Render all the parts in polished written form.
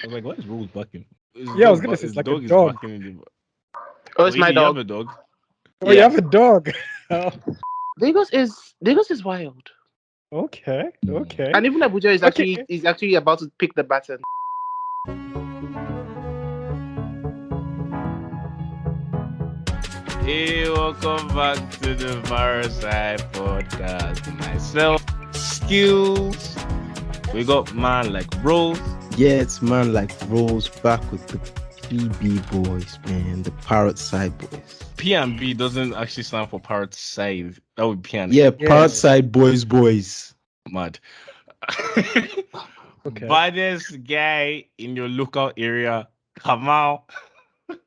I was like, why is Rose barking? Yeah, I was gonna say His it's like a dog is dog. barking in the. Oh, Oh, it's my Ini, you have dog. a dog? Oh, you have a Yes. dog. Oh, Lagos is wild. okay, Hmm. okay, And even Abuja is okay. actually about to pick the baton. Hey, welcome back to the Parrot Side Podcast. Myself, Skills. We got man like Rose. Yeah, it's man like Rose back with the PB boys, man, the Parrot Side Boys. P and B doesn't actually stand for Parrot Side. That would be P and Yeah, A. Parrot Yeah, Side Boys. Mad. okay. Baddest guy in your local area, Kamal.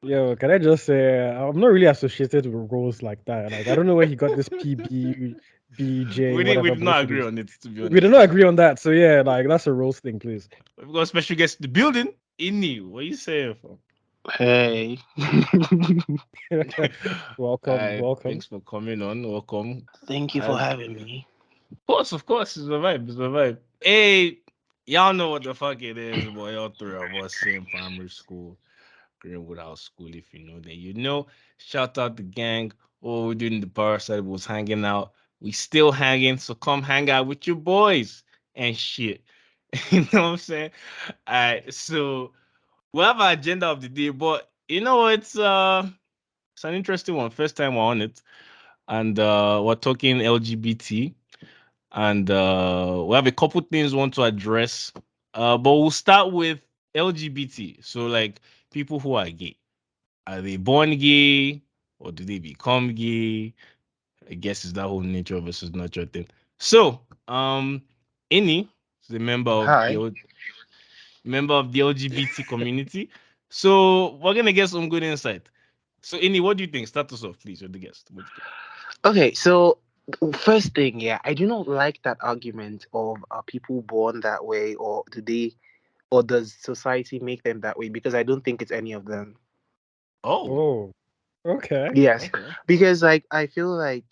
Yo, can I just say I'm not really associated with roles like that. Like I don't know where he got this PB, BJ, We whatever did not bullshit. agree on it, to be We did honest. not agree on that. So yeah, like that's a roles thing, please. We've got special guest in the building. Inni, what you saying for? Hey. Welcome, welcome. Thanks for coming on. Welcome. Thank you for As having me. Of course, it's a vibe. It's a vibe. Hey, y'all know what the fuck it is, boy. All three of us same primary school, Greenwood House School. If you know, then you know. Shout out the gang. Oh, we're doing the Parasite was hanging out. We still hanging, so come hang out with your boys and shit. You know what I'm saying? All right, so we have our agenda of the day, but you know what? It's an interesting one. First time we're on it, and we're talking LGBT, and we have a couple things we want to address. But we'll start with LGBT. So, like people who are gay, are they born gay or do they become gay? I guess it's that whole nature versus nurture thing. So, Any is a Hi. member of the LGBT community. So we're gonna get some good insight. So, Any, what do you think? Start us off, please. You're the guest. What do you think? Okay, so first thing, yeah, I do not like that argument of are people born that way, or does society make them that way? Because I don't think it's any of them. Oh, Oh, okay. Yes, okay. because like I feel like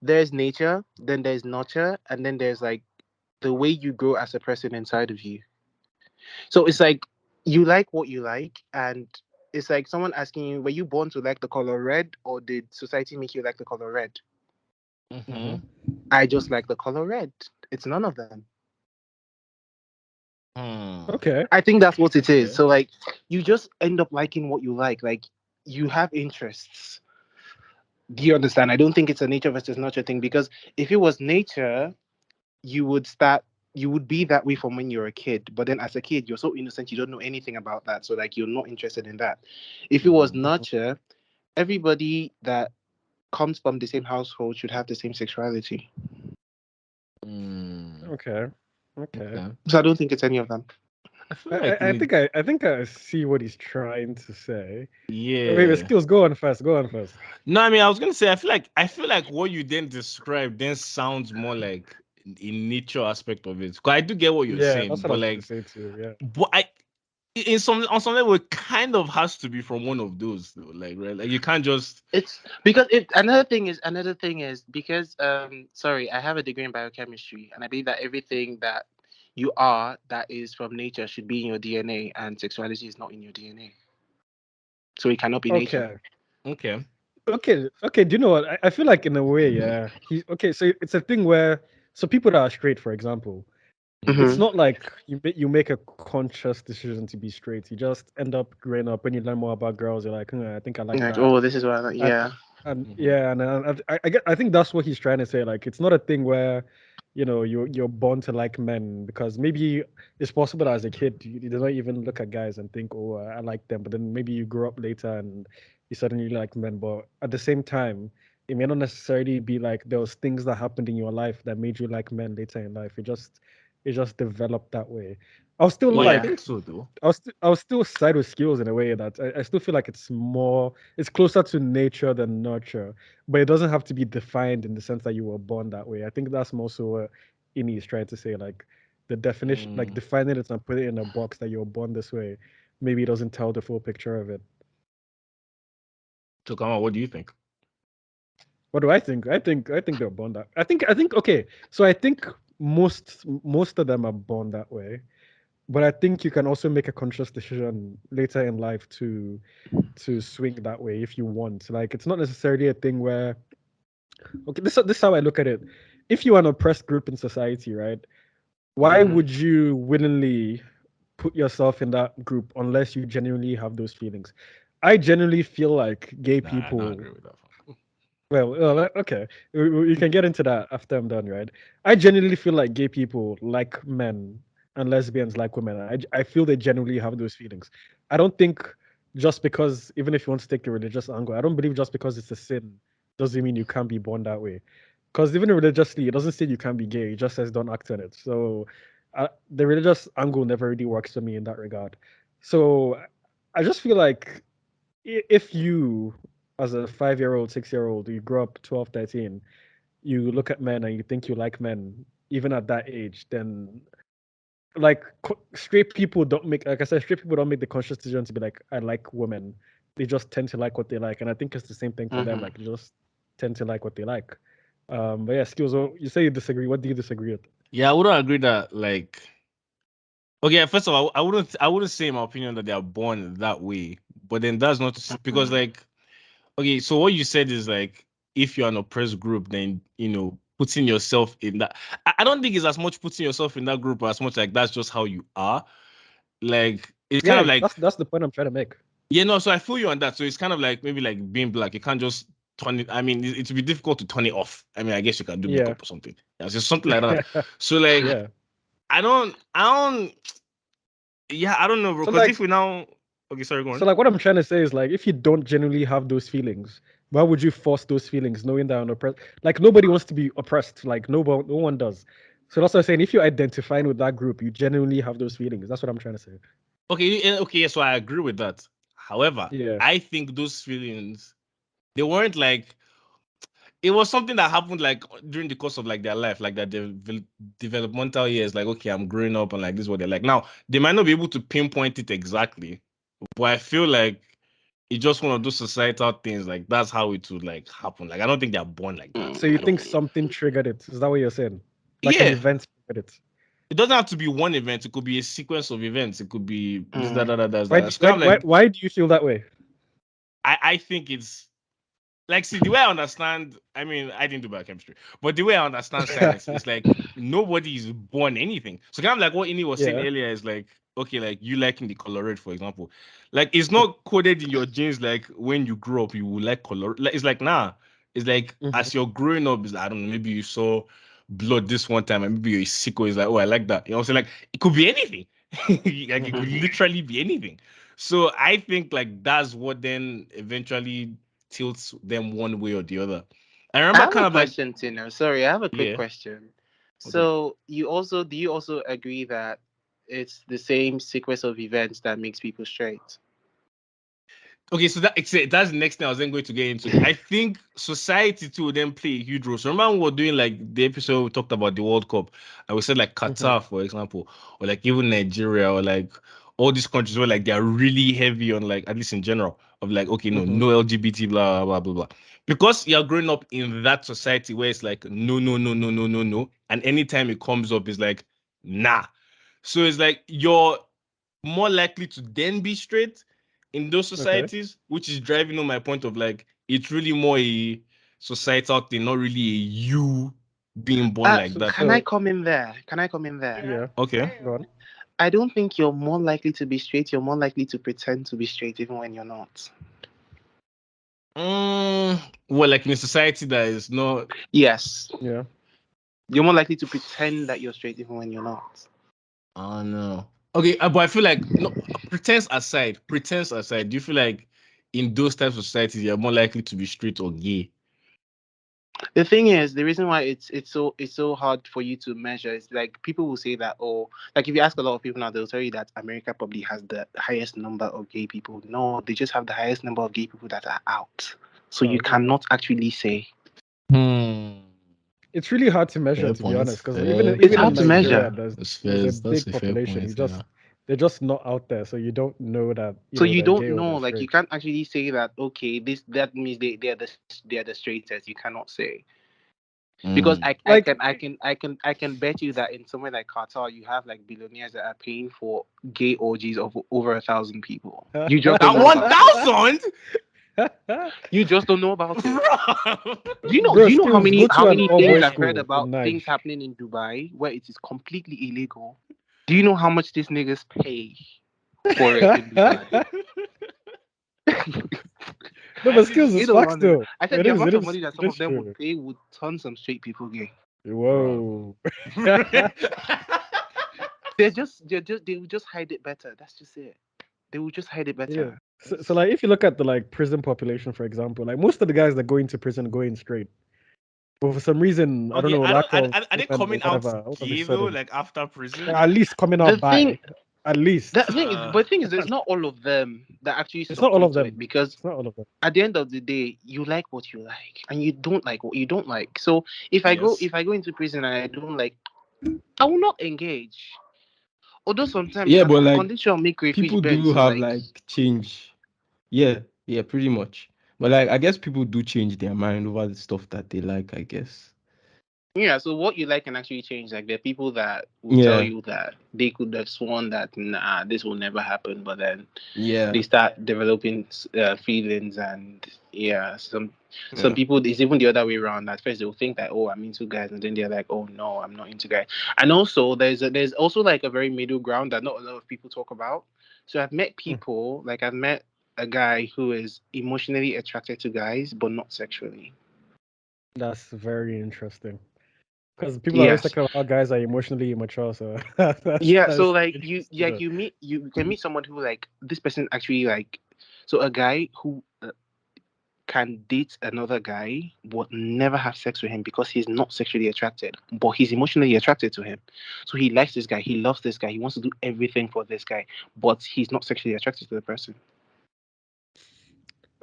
there's nature, then there's nurture, and then there's like the way you grow as a person inside of you. So it's like you like what you like, and it's like someone asking you, were you born to like the color red, or did society make you like the color red? Mm-hmm. Mm-hmm. I just like the color red. It's none of them. Hmm. Okay. I think that's what it is. Okay. So like you just end up liking what you like. Like you have interests. Do you understand? I don't think it's a nature versus nurture thing, because if it was nature, you would start you would be that way from when you're a kid. But then as a kid, you're so innocent, you don't know anything about that. So like you're not interested in that. If it was Mm-hmm. Mhm. nurture, everybody that comes from the same household should have the same sexuality. Mm. Okay. Okay. Okay. So I don't think it's any of them. I feel I, like I I we, think I think I see what he's trying to say. Wait, yeah. skills, go on first. Go on first. No, I mean, I was gonna say, I feel like what you then described then sounds more like in nature aspect of it. 'Cause I do get what you're Yeah, saying, that's what I but was gonna like, say too. Yeah. but I in some on some level, it kind of has to be from one of those, though. Like, right? Like, you can't just. It's because it another thing is because sorry, I have a degree in biochemistry, and I believe that everything that you are that is from nature should be in your DNA, and sexuality is not in your DNA. So it cannot be nature. Okay. Okay. Okay. Do you know what? I feel like in a way, yeah. He okay. So it's a thing where people that are straight, for example, Mm-hmm. it's Mm-hmm. not like you make a conscious decision to be straight. You just end up growing up when you learn more about girls. You're like, I think I like Like, that. oh, this is what I like. And Yeah. Mm-hmm. yeah, and I think that's what he's trying to say. Like, it's not a thing where you're born to like men, because maybe it's possible that as a kid you do not even look at guys and think, oh, I like them, but then maybe you grow up later and you suddenly like men. But at the same time, it may not necessarily be like there was things that happened in your life that made you like men later in life. It just developed that way. I'll still But I Yeah. like think so, though. I'll still side with skills in a way that I still feel like it's closer to nature than nurture, but it doesn't have to be defined in the sense that you were born that way. I think that's more so what Ini is trying to say, like the definition, like Mm. defining it and put it in a box that you're born this way, maybe it doesn't tell the full picture of it. So, come on, what do you think? What do I think? I think they're born that. I think okay. So I think most of them are born that way. but I think you can also make a conscious decision later in life to swing that way if you want. Like it's not necessarily a thing where okay, this is how I look at it. If you're an oppressed group in society, right? Why Mhm. would you willingly put yourself in that group unless you genuinely have those feelings? I genuinely feel like gay Nah, I don't people. agree with that. Okay, you can get into that after I'm done, right? I genuinely feel like gay people like men and lesbians like women. I feel they genuinely have those feelings. I don't think just because, even if you want to take the religious angle, I don't believe just because it's a sin doesn't mean you can't be born that way. Because even religiously, it doesn't say you can't be gay. It just says don't act on it. So the religious angle never really works for me in that regard. So I just feel like if you, as a 5 year old, 6 year old, you grow up 12, 13, you look at men and you think you like men, even at that age, then like straight people don't make, like I said, straight people don't make the conscious decision to be like, I like women. They just tend to like what they like. And I think it's the same thing for them. Mhm. Like, they just tend to like what they like. But yeah, skills, you say you disagree. What do you disagree with? Yeah, I wouldn't agree that like okay, first of all, I wouldn't say in my opinion that they are born that way. But then that's not because Mhm. like okay, so what you said is like if you're an oppressed group, then putting yourself in that. I don't think it's as much putting yourself in that group as much like that's just how you are. Like it's kind Yeah, of like that's the point I'm trying to make. yeah, no, so I feel you on that. So it's kind of like maybe like being black. You can't just turn it. I mean, it would be difficult to turn it off. I mean, I guess you can do Yeah. makeup or something. Yeah, it's just something like that. So like Yeah. I don't yeah, I don't know, bro. So Because like if we now okay, sorry, go So on. like what I'm trying to say is like if you don't genuinely have those feelings, why would you force those feelings knowing that you're oppressed? Like nobody wants to be oppressed. Like no one does. So that's what I'm saying. If you're identifying with that group, you genuinely have those feelings. That's what I'm trying to say. Okay, yeah, so I agree with that. However, Yeah. I think those feelings they weren't like it was something that happened like during the course of like their life, like their developmental years. Like, okay, I'm growing up and like this is what they're like. Now, they might not be able to pinpoint it exactly, but I feel like it's just one of those societal things. Like that's how it would like happen. Like I don't think they're born like that. So you I don't. think something triggered it? Is that what you're saying? Like an Yeah, event triggered it? it doesn't have to be one event. It could be a sequence of events. It could be this, that, Mm. that, that, that. Why that. do, It's kind of like why do you feel that way? I think it's like see the way I understand. I mean, I didn't do biochemistry, but the way I understand science is like nobody is born anything. So kind of like what Ini was saying Yeah. earlier is like okay, like you liking the color red, for example, like it's not coded in your genes. Like when you grow up, you will like color. Like it's like nah, it's like Mhm. as you're growing up, is I don't know, maybe you saw blood this one time, and maybe you're a sicko. Is like oh, I like that. You know what I'm saying? Like it could be anything. Like it could Mhm. literally be anything. So I think like that's what then eventually tilts them one way or the other. I I remember have a kind of like, question, Tina. Sorry, I have a quick yeah, question. okay. So do you also agree that it's the same sequence of events that makes people straight? Okay, so that's the next thing I was then going to get into. I think society too then play a huge role. So remember when we were doing like the episode we talked about the World Cup, and we said like Mhm. Qatar, for example, or like even Nigeria, or like all these countries where like they're really heavy on like at least in general of like okay, Mhm. no LGBT, blah blah blah blah blah. Because you're growing up in that society where it's like no, no, no, no, no, no, no, and anytime it comes up, it's like nah. So it's like you're more likely to then be straight in those Okay. societies, which is driving home my point of like it's really more a societal thing, not really a you being born like So that. Can I so come in there? Can I come in there? yeah. Okay. Go on. I don't think you're more likely to be straight. You're more likely to pretend to be straight even when you're not. Well, like in a society that is not. Yes. Yeah. You're more likely to pretend that you're straight even when you're not. Oh no. Okay, but I feel like no pretense aside, do you feel like in those types of societies you're more likely to be straight or gay? The thing is, the reason why it's so hard for you to measure is like people will say that, oh, like if you ask a lot of people now, they'll tell you that America probably has the highest number of gay people. No, they just have the highest number of gay people that are out. So Oh, you really? cannot actually say. Hmm. It's really hard to measure, Fair to be point. honest, because Fair It's even in hard to point. Nigeria, Yeah. measure. That's there's fair. a That's big a fair population. point. Yeah. They're just not out there, so you don't know that So you they're don't gay or know, they're like you straight. can't actually say that. Okay, this that means they're the straightest. You cannot say. Because Mm. I can bet you that in somewhere like Qatar, you have like billionaires that are paying for gay orgies of over 1,000 people. You just don't That know about it. 1,000, You just don't know about it. bro. Bro, Do you know how Skills, many go to an all things boys I've heard school in about things Nige. happening in Dubai where it is completely illegal? Do you know how much these niggas pay for it in Dubai? No, I but need to Skills You is don't see, facts want to. though. I said It the is, amount it of is, money that it some is of them true. would pay would turn some straight people gay. bro. Whoa. They will just hide it better. That's just it. They will just hide it Yeah. better. So like if you look at the like prison population, for example, like most of the guys that go into prison go in straight. But for some reason, I don't Okay, know, I don't. lack of Are they women or coming out whatever, all of a gay though? sudden, Like after prison? at least coming The out thing, by, at least. that thing is, but the thing is, it's not all of them that actually It's not all succumb of to it them. because It's not all of them. at the end of the day, you like what you like and you don't like what you don't like. So Yes. if I go into prison and I don't like, I will not engage. Although sometimes Yeah, as but a like condition make crayfish people bend, do so have like like change. Yeah, yeah, pretty much. But like I guess people do change their mind over the stuff that they like, I guess. yeah. So what you like can actually change. Like there are people that will tell Yeah, you that they could have sworn that nah, this will never happen, but then yeah, they start developing feelings and yeah, some yeah. people it's even the other way around. At first they'll think that oh I'm into guys, and then they're like oh no I'm not into guys. And also there's also like a very middle ground that not a lot of people talk about. So I've met Hmm. people like I've met a guy who is emotionally attracted to guys but not sexually. That's very interesting. Because people are always Yes. talking about how guys are emotionally immature, so that's Yeah, so that's like interesting. Though. you can meet someone who like this person actually like so a guy who can date another guy but never have sex with him because he's not sexually attracted, but he's emotionally attracted to him. So he likes this guy, he loves this guy, he wants to do everything for this guy, but he's not sexually attracted to the person.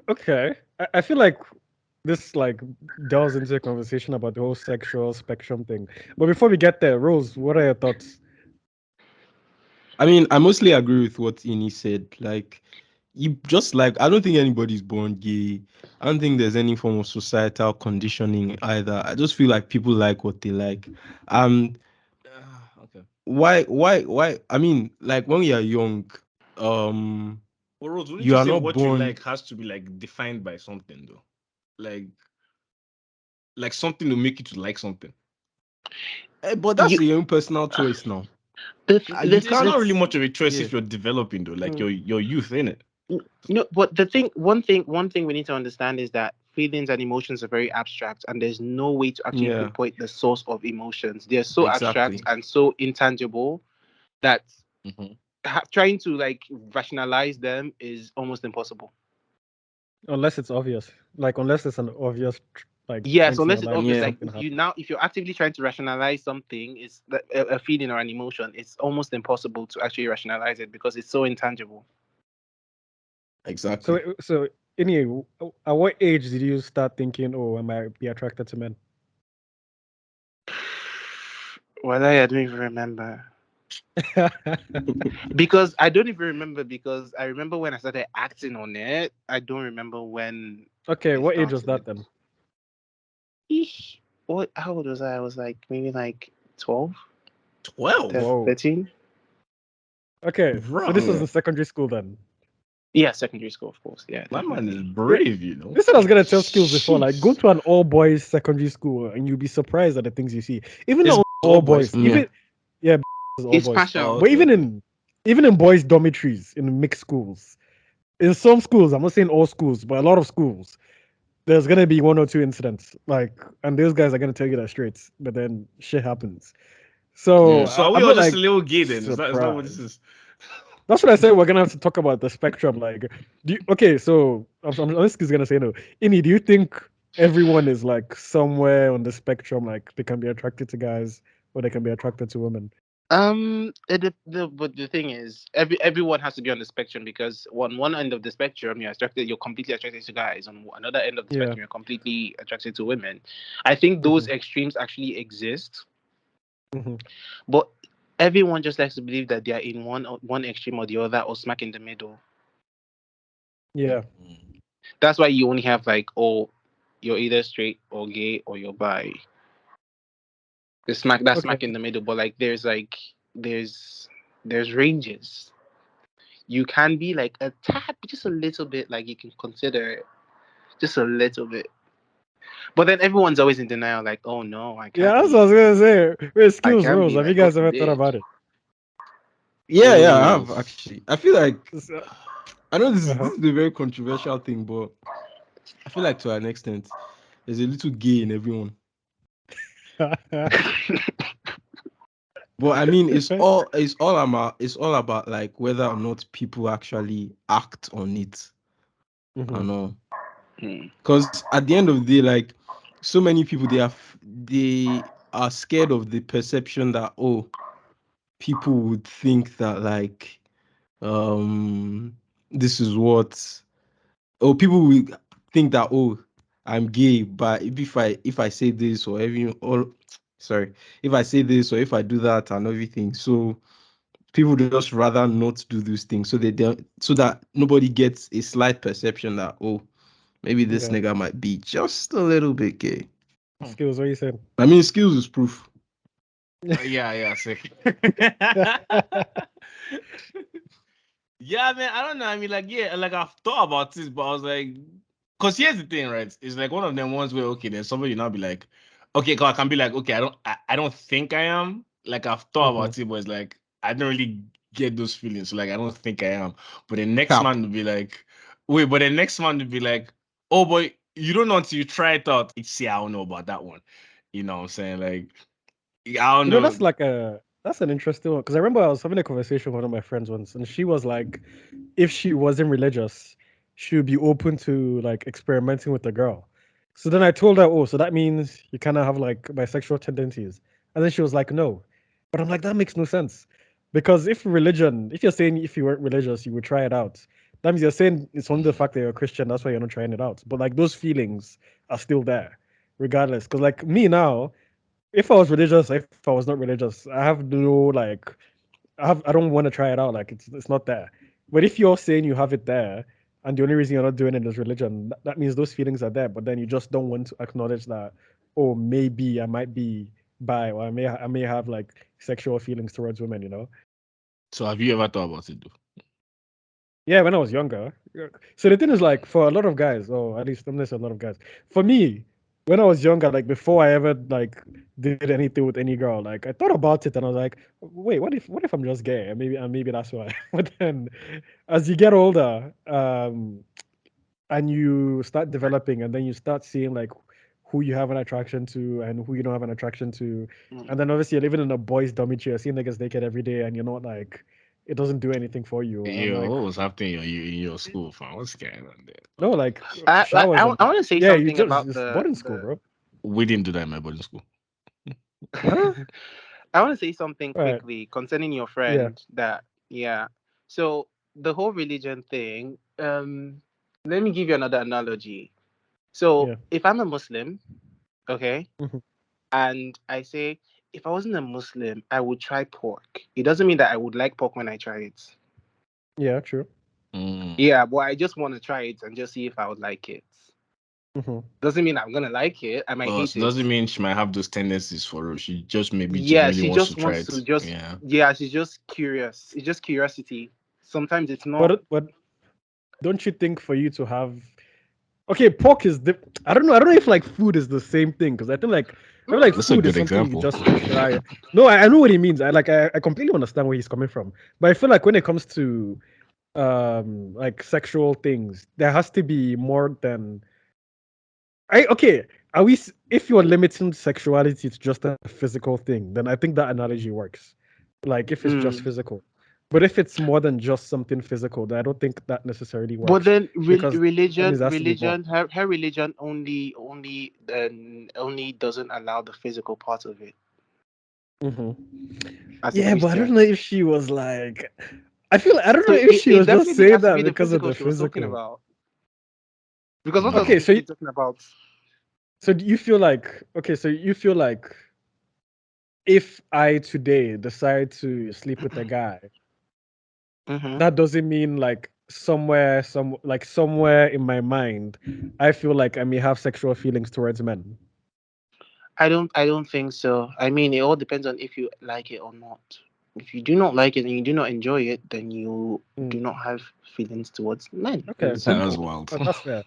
Okay, I feel like this like delves into a conversation about the whole sexual spectrum thing. But before we get there, Rose, what are your thoughts? I mean, I mostly agree with what Ini said. Like, you just like, I don't think anybody's born gay. I don't think there's any form of societal conditioning either. I just feel like people like what they like. Um, Okay. why? I mean, like when we are young, um, Well, Rose, wouldn't you you are say not what you born. like has to be like defined by something though? Like something to make you to like something. But that's You your own personal choice now. You It's can't. not really much of a choice Yeah, if you're developing though, like mm, your youth in it. no, but one thing we need to understand is that feelings and emotions are very abstract, and there's no way to actually yeah, pinpoint the source of emotions. They're so abstract exactly. and so intangible that Mhm. trying to like rationalize them is almost impossible. Unless it's obvious, like unless it's an obvious like Yes, point in unless your it's life obvious. where Yeah, Like something you happened. now, if you're actively trying to rationalize something, it's a feeling or an emotion. It's almost impossible to actually rationalize it because it's so intangible. exactly. So anyway, at what age did you start thinking, oh, I might be attracted to men? Well, I don't even remember because I don't even remember because I remember when I started acting on it. I don't remember when Okay, it what age was started. that then? Eesh. What? How old was I? I was like maybe like 12, 12, Whoa. 13. Okay, so this bro. was Yeah. in secondary school then. Yeah, secondary school, of course. Yeah, That man is definitely. Yeah, brave, you know. this is what I was gonna tell Skills before. Like, go Jeez. to an all boys secondary school and you'll be surprised at the things you see. Even It's not all all boys. boys, Yeah. even yeah, it's all He's boys. partial. Oh, But okay, okay. even in boys' dormitories in mixed schools, in some schools, I'm not saying all schools, but a lot of schools, there's gonna be one or two incidents. Like, and those guys are gonna tell you that straight. But then shit happens. So Oh, Yeah. so are we I'm all not just a like little gay then? Is that what this surprised. is? That's what I said. We're gonna have to talk about the spectrum. Like, okay? So I'm honestly gonna say no. Ini, do you think everyone is like somewhere on the spectrum? Like they can be attracted to guys or they can be attracted to women. But the thing is, everyone has to be on the spectrum because on one end of the spectrum, you're completely attracted to guys. On another end of the Yeah. spectrum, you're completely attracted to women. I think Hmm. those extremes actually exist, Hmm. but everyone just likes to believe that they are in one extreme or the other, or smack in the middle. Yeah. That's why you only have like, oh, you're either straight or gay or you're bi. It's smack that's Okay. smack in the middle, but like there's ranges. You can be like a tad, just a little bit, like you can consider it, just a little bit. But then everyone's always in denial, like, oh no, Yeah, that's what I was gonna say. Wait, I skills can't rules. be Have you like what guys you ever thought did. about it? Yeah, I have Mm. actually. I feel like So- I know this Uh-huh. is a very controversial thing, but I feel like to an extent, there's a little gay in everyone. But I mean, it's all about like whether or not people actually act on it. I Mhm. know, Mm. because at the end of the day, like so many people, they are scared of the perception that people would think that like this is what people will think that I'm gay, but if I say this or every or sorry, if I say this or if I do that and everything, so people just rather not do those things, so they don't, so that nobody gets a slight perception that maybe this Okay. nigga might be just a little bit gay. Skills, what you saying? I mean, skills is proof. Yeah, sick. Yeah, man, I don't know. I mean, like, yeah, like I've thought about this, but I was like, because here's the thing, right? It's like one of them ones where okay, there's somebody now be like, okay, 'cause I can be like, okay, I don't think I am. Like I've thought Mhm. about it, but it's like I don't really get those feelings. So like I don't think I am. But the next Cap. man would be like, wait, but the next man would be like, oh boy, you don't know until you try it out. It's see, I don't know about that one. You know what I'm saying? Like, I don't You know, know. that's an interesting one because I remember I was having a conversation with one of my friends once, and she was like, if she wasn't religious, she would be open to like experimenting with the girl. So then I told her, oh, so that means you kind of have like bisexual tendencies, and then she was like, no, but I'm like, that makes no sense because if you're saying if you weren't religious, you would try it out. That means you're saying it's only the fact that you're a Christian, that's why you're not trying it out. But like those feelings are still there, regardless. Because like me now, if I was religious, if I was not religious, I have no like I don't want to try it out. Like it's not there. But if you're saying you have it there, and the only reason you're not doing it is religion, that means those feelings are there. But then you just don't want to acknowledge that. Oh, maybe I might be bi, or I may have like sexual feelings towards women. You know. So have you ever thought about it though? Yeah, when I was younger. Yeah. So the thing is, like, for a lot of guys, or at least I'm not saying a lot of guys. For me, when I was younger, like before I ever like did anything with any girl, like I thought about it and I was like, wait, what if I'm just gay? And maybe that's why. But then as you get older, and you start developing and then you start seeing like who you have an attraction to and who you don't have an attraction to. And then obviously you're living in a boys' dormitory, you're seeing niggas naked every day and you're not like it doesn't do anything for you. And Yo, like what was happening in your school, fam? What's going on no, there? like Like, showers and I want to say yeah, you something just about it's boarding school, bro. We didn't do that in my boarding school. Huh? I want to say something All right. quickly concerning your Yeah. friend that yeah. So the whole religion thing, let me give you another analogy. So Yeah. if I'm a Muslim, okay, Mhm. and I say if I wasn't a Muslim, I would try pork. It doesn't mean that I would like pork when I try it. Yeah, true. Mm. Yeah, but I just want to try it and just see if I would like it. Hmm. Doesn't mean I'm gonna like it. I might hate So it. doesn't mean she might have those tendencies for her. She just maybe Yeah, genuinely she wants to just try wants to it. just Yeah. yeah, she's just curious. It's just curiosity. Sometimes it's not. But don't you think for you to have okay, pork is I don't know. I don't know if like food is the same thing because I feel like That's a food is good something you example. just try. No, I know what he means. I completely understand where he's coming from. But I feel like when it comes to like sexual things, there has to be more than I okay. If you're limiting sexuality to just a physical thing, then I think that analogy works. Like if it's just Mm. physical. But if it's more than just something physical, then I don't think that necessarily But works then because that means religion, there has to be more. her religion only doesn't allow the physical part of it Hmm. as a Yeah, but I don't Christian. know if she was like. I don't So know if she it was just definitely saying has to that be the because of physical the she was talking physical. about. Because what else Okay, is she talking about? so do you feel like okay, so you feel like if I today decide to sleep with a guy, Hmm. that doesn't mean like somewhere in my mind, I feel like I may have sexual feelings towards men. I don't think so. I mean, it all depends on if you like it or not. If you do not like it and you do not enjoy it, then you Mm. do not have feelings towards men. Okay, It's That's simple. wild. that's fair.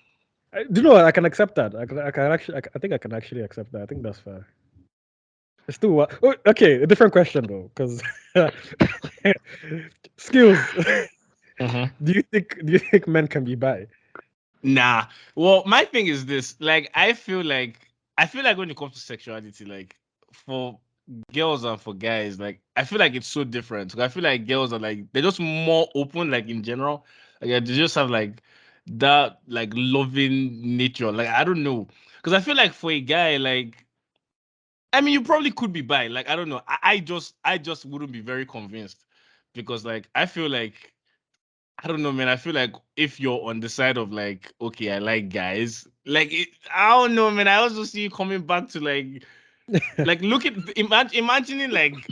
Do you know what? I can accept that. I can actually. I think I can actually accept that. I think that's fair. It's still what? Oh, okay, a different question though, because skills. Mhm. Do you think men can be bi? Nah. Well, my thing is this. Like, I feel like when it comes to sexuality, like for girls and for guys, like I feel like it's so different. I feel like girls are like they're just more open, like in general. Like they just have like that like loving nature. Like I don't know. Because I feel like for a guy, like I mean you probably could be bi. Like I don't know. I just wouldn't be very convinced. Because like I feel like I don't know, man. I feel like if you're on the side of like, okay, I like guys, like I don't know, man. I also see you coming back to like look at imagining like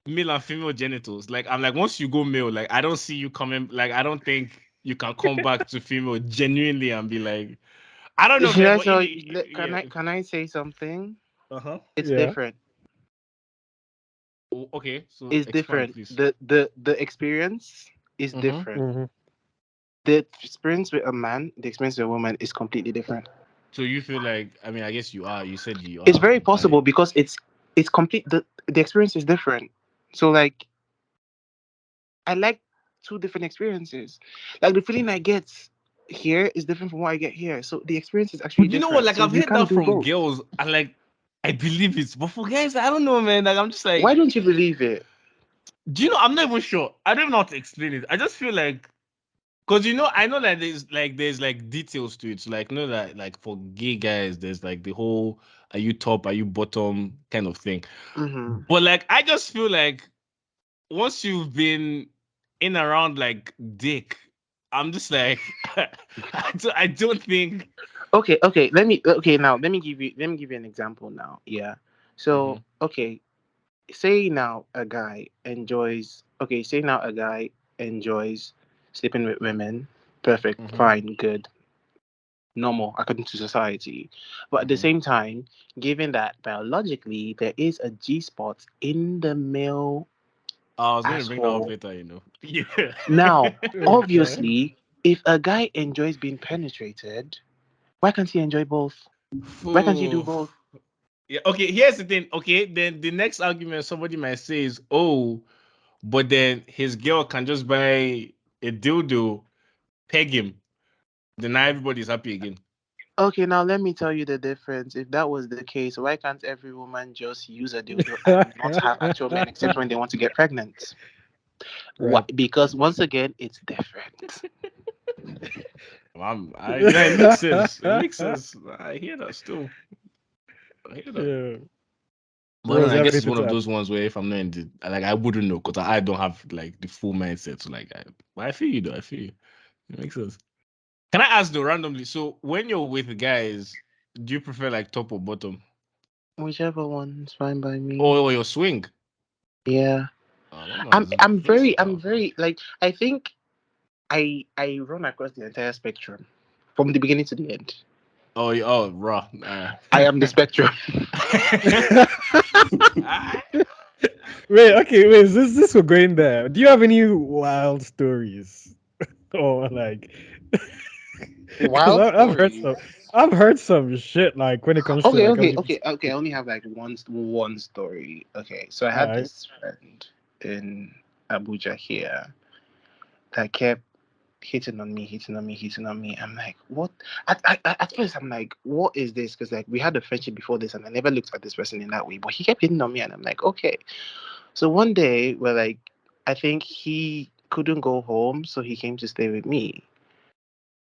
male and female genitals. Like I'm like, once you go male, like I don't see you coming. Like I don't think you can come back to female genuinely and be like, I don't know, Should man. I But tell in you, can yeah, I say something? uh huh. It's Yeah. different. Okay, so It's expand, different. please. The experience is Mm-hmm. different. Hmm. The experience with a man, the experience with a woman is completely different. So you feel like, I mean, I guess you are. You said you It's are very bi. possible because it's complete. The experience is different. So like I like two different experiences. Like the feeling I get here is different from what I get here. So the experience is actually But you know what? different. Like So I've you heard can't that do from both. girls, and like I believe it. But for guys, I don't know, man. Like I'm just Why like, don't you believe it? do you know? I'm not even sure. I don't even know how to explain it. I just feel like, cause I know that there's like details to it. So like, know that like for gay guys, there's like the whole are you top, are you bottom kind of thing. Mm-hmm. But like, I just feel like once you've been in around like dick, I'm just like, I don't think. Okay. Let me give you an example now. Yeah. So Mhm, okay, say now a guy enjoys. Okay, say now a guy enjoys sleeping with women. Perfect, mhm, fine, good, normal according to society. But at the mhm. same time, given that biologically there is a G spot in the male I was going to bring that up asshole. later, you know. Yeah. Now, Okay. obviously, if a guy enjoys being penetrated, why can't he enjoy both? Why can't he do Phew. both? Yeah. Okay. Here's the thing. Okay. Then the next argument somebody might say is, oh, but then his girl can just buy a dildo, peg him. Then now everybody's happy again. Okay, now let me tell you the difference. If that was the case, why can't every woman just use a dildo and not have actual men except when they want to get pregnant? Why? Right. Because once again, it's different. Yeah, it makes sense. It makes sense. I hear that still. I hear that. Yeah. But then Rose, I you have guess it's anything one to of add? those ones where if I'm not in the like I wouldn't know because I don't have like the full mindset. So like but I feel you though. I feel you. It makes sense. Can I ask though randomly? So when you're with guys, do you prefer like top or bottom? Whichever one is fine by me. Or your swing? Yeah. Oh, that I'm man's I'm very I'm versatile. very like I think I run across the entire spectrum from the beginning to the end. Oh, oh, raw. I am the spectrum. Wait, okay, wait. Is this we're going there? Do you have any wild stories or like? Because Wild I've heard stories. some. I've heard some shit like when it comes to Okay, like okay, LGBT. okay, okay. I only have like one story. Okay, so I had Alright. this friend in Abuja here that kept hitting on me, hitting on me, hitting on me. I'm like, what? At first, I'm like, what is this? Because like we had a friendship before this, and I never looked at this person in that way. But he kept hitting on me, and I'm like, okay. So one day, we're like, I think he couldn't go home, so he came to stay with me,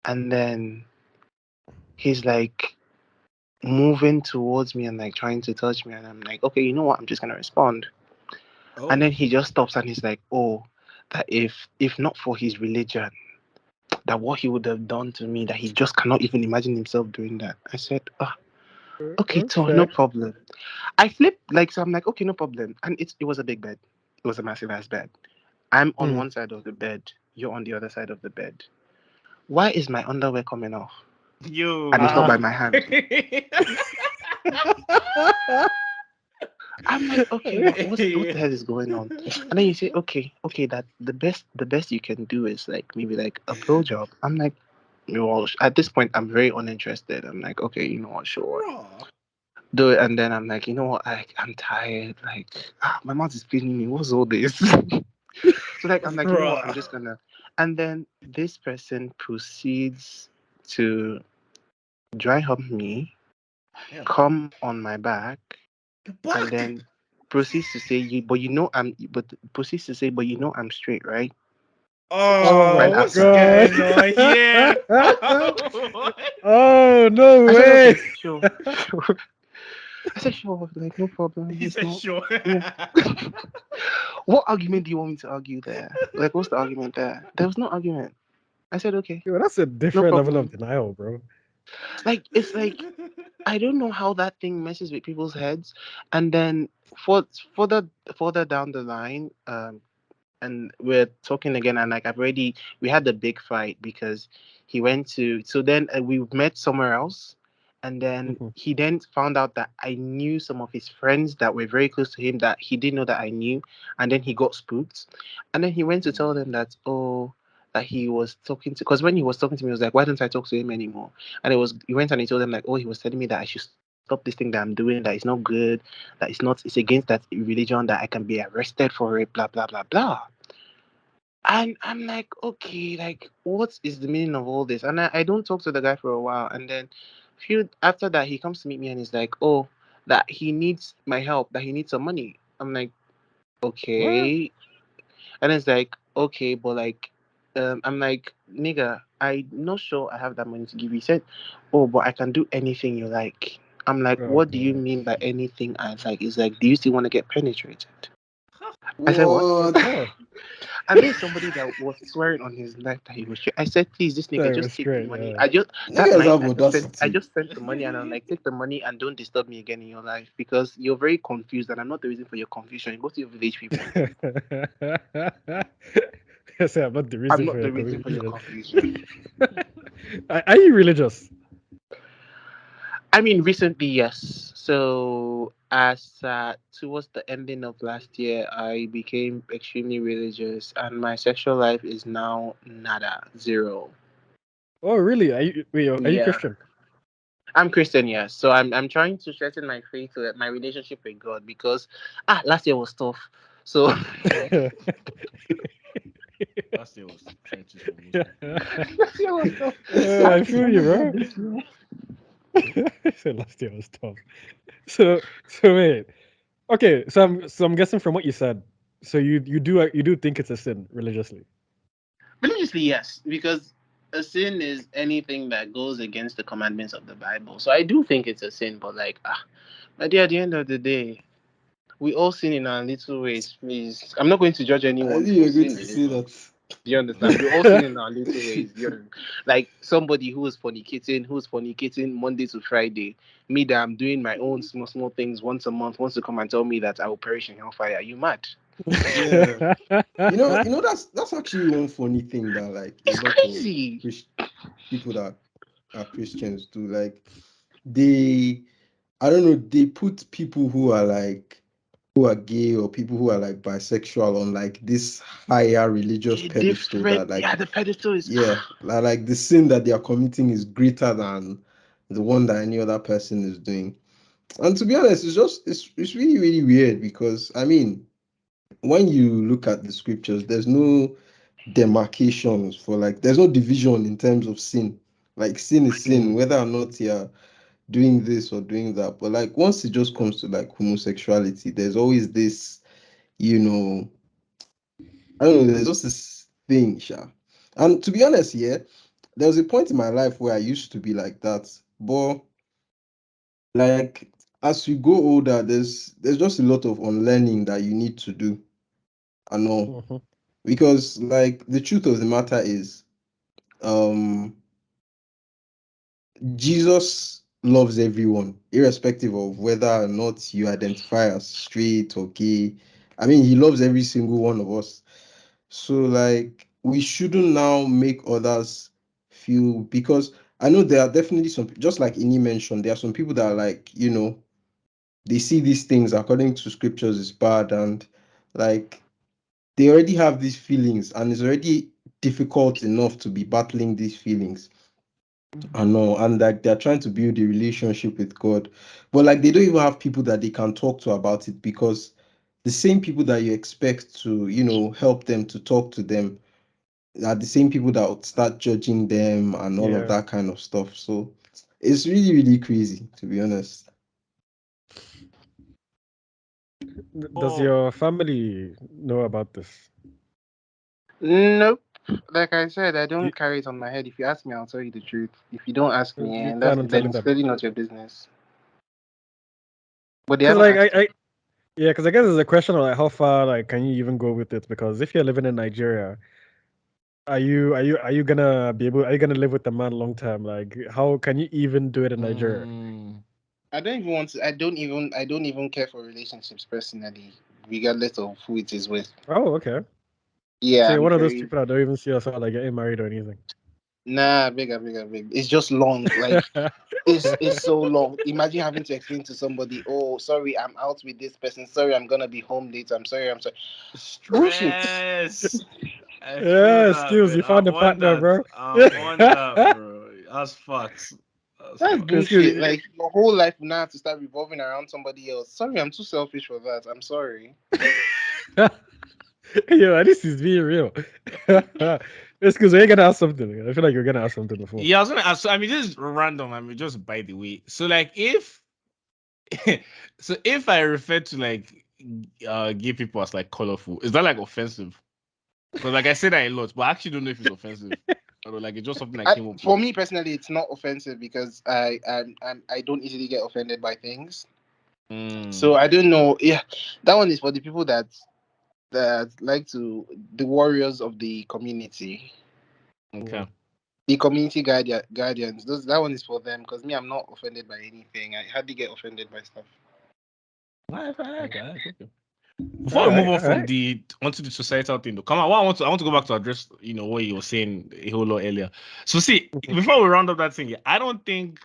and then he's like moving towards me and like trying to touch me, and I'm like, okay, you know what? I'm just gonna respond. And Oh, then he just stops and he's like, oh, that if not for his religion, that what he would have done to me, that he just cannot even imagine himself doing that. I said, okay, so no Okay. problem. I flipped like so. I'm like, okay, no problem. And it was a big bed. It was a massive ass bed. I'm on Mm. one side of the bed. You're on the other side of the bed. Why is my underwear coming off? And it's not yo. by Ah. my hand. I'm like, okay, what the hell is going on? And then you say, okay, that the best you can do is like maybe like a blowjob. I'm like, well, at this point, I'm very uninterested. I'm like, okay, you know what, sure, Bro. do it. And then I'm like, you know what, I'm tired. Like, my mouth is paining me. What's all this? So like, I'm like, you know what, I'm Bro. just gonna. And then this person proceeds to dry hump me, Damn. come on my back, and Back. then proceeds to say proceeds to say, but you know I'm straight, right? Right Oh, Oh my what's after. god. going on here? What? Oh no I said, way. okay, sure, sure. I said, sure, like no problem. He It's said, not. sure. Yeah. What argument do you want me to argue there? Like, what's the argument there? There was no argument. I said, okay, Yo, that's a no different level of problem. denial, bro. Like, it's like I don't know how that thing messes with people's heads. And then for further further down the line, and we're talking again, and like we had the big fight because he went to, so then we met somewhere else, and then Mhm. he then found out that I knew some of his friends that were very close to him that he didn't know that I knew, and then he got spooked, and then he went to tell them that, oh, that he was talking to, because when he was talking to me, he was like, why don't I talk to him anymore? And he went and he told them like, oh, he was telling me that I should stop this thing that I'm doing, that it's not good, it's against that religion, that I can be arrested for it, blah blah blah blah. And I'm like, okay, like, what is the meaning of all this? And I don't talk to the guy for a while. And then, few after that, he comes to meet me and he's like, oh, that he needs my help, that he needs some money. I'm like, What? okay. And it's like, okay, but like, I'm like, nigga, I'm not sure I have that money to give you. He said, oh, but I can do anything you like. I'm like, Oh what do you god. mean by anything I like? He's like, do you still want to get penetrated? I said, what? What? Oh, And there's somebody that was swearing on his life that he was straight. I said, please, this nigga, that was just take the straight, money. yeah. I just that Niggas night have I audacity. just sent the money and I'm like, take the money and don't disturb me again in your life because you're very confused and I'm not the reason for your confusion. Go to your village people. I say I'm not the I'm reason for not your the reason for your confusion. confusion. Are you religious? I mean, recently, yes. So as towards the ending of last year, I became extremely religious, and my sexual life is now nada, zero. Oh, really? Are you Yeah. Christian? I'm Christian, yes. So I'm trying to strengthen my faith, my relationship with God because last year was tough. So Last year was trenches for most people. last year was tough. I feel you, bro. I said last year was tough. So wait. Okay, so I'm guessing from what you said. So you do think it's a sin religiously. Religiously, yes, because a sin is anything that goes against the commandments of the Bible. So I do think it's a sin, but like my dear, at the end of the day, we all sin in our little ways. Please, I'm not going to judge I anyone knew you for were going sin to in this say one. that. Do you understand? We all sin in our little ways. Like somebody who's fornicating Monday to Friday. Me that I'm doing my own small small things once a month wants to come and tell me that I will perish in hellfire. Are you mad? Yeah. That's actually one funny thing that like a It's lot of crazy. people that are Christians do. Like they, I don't know, they put people who are gay or people who are like bisexual on like this higher religious A pedestal different, that yeah. like, The pedestal is yeah, like the sin that they are committing is greater than the one that any other person is doing. And to be honest, it's really, really weird because I mean, when you look at the scriptures, there's no demarcations for like there's no division in terms of sin. Like sin is sin, Mm. whether or not you're doing this or doing that. But like once it just comes to like homosexuality, there's always this, you know, I don't know, there's just this thing, Sha. And to be honest, yeah, there was a point in my life where I used to be like that. But like as you go older, there's just a lot of unlearning that you need to do. I know. Mhm. Because like the truth of the matter is, um Jesus loves everyone, irrespective of whether or not you identify as straight or gay. I mean, he loves every single one of us. So, like, we shouldn't now make others feel because I know there are definitely some, just like Ini mentioned, there are some people that are like, they see these things according to scriptures is bad, and like they already have these feelings, and it's already difficult enough to be battling these feelings. I know, and like they're trying to build a relationship with God, but like they don't even have people that they can talk to about it, because the same people that you expect to, help them, to talk to them, are the same people that would start judging them and all of Yeah. that kind of stuff. So it's really, really crazy, to be honest. Does Oh, your family know about this? Nope. Like I said, I Do don't carry it on my head. If you ask me, I'll tell you the truth. If you don't ask do me, you and plan that's on then telling it's them? clearly not your business. But they Because haven't like asked me. yeah, because I guess there's a question of like how far like can you even go with it? Because if you're living in Nigeria, are you gonna be able? Are you gonna live with the man long term? Like, how can you even do it in Nigeria? mm, I don't even want to. I don't even care for relationships personally, regardless of who it is with. Oh, okay. So Yeah, you're I'm one of those very. people that don't even see yourself like getting married or anything. Nah, big. It's just long. Like it's so long. Imagine having to explain to somebody, "Oh, sorry, I'm out with this person. Sorry, I'm gonna be home late. I'm sorry. I'm sorry." Bullshit. stress. I feel Yeah, that, skills. man. You found a I'm on partner, that. bro. I'm on that, bro. That's facts. That's That's facts. bullshit. Excuse Like your whole life now have to start revolving around somebody else. Sorry, I'm too selfish for that. I'm sorry. me. Yo, this is being real. Excuse me, you're gonna ask something. I feel like you're gonna ask something before. Yeah, I was gonna ask. So, I mean, this is random. I mean, just by the way. So, like, if so, if I refer to like gay people as like colorful, is that like offensive? Because like I say that a lot, but I actually don't know if it's offensive or like it's just something I came up For with. me personally, it's not offensive because I don't easily get offended by things. Mm, So I don't know. Yeah, that one is for the people that like to the warriors of the community, okay. the guardians. Those that one is for them because me, I'm not offended by anything. I hardly get offended by stuff. Okay. All Before we move right, on all from right. the onto the societal thing, though, come on. What I want to go back to address, what you were saying a whole lot earlier. So see, Mhm. before we round up that thing, I don't think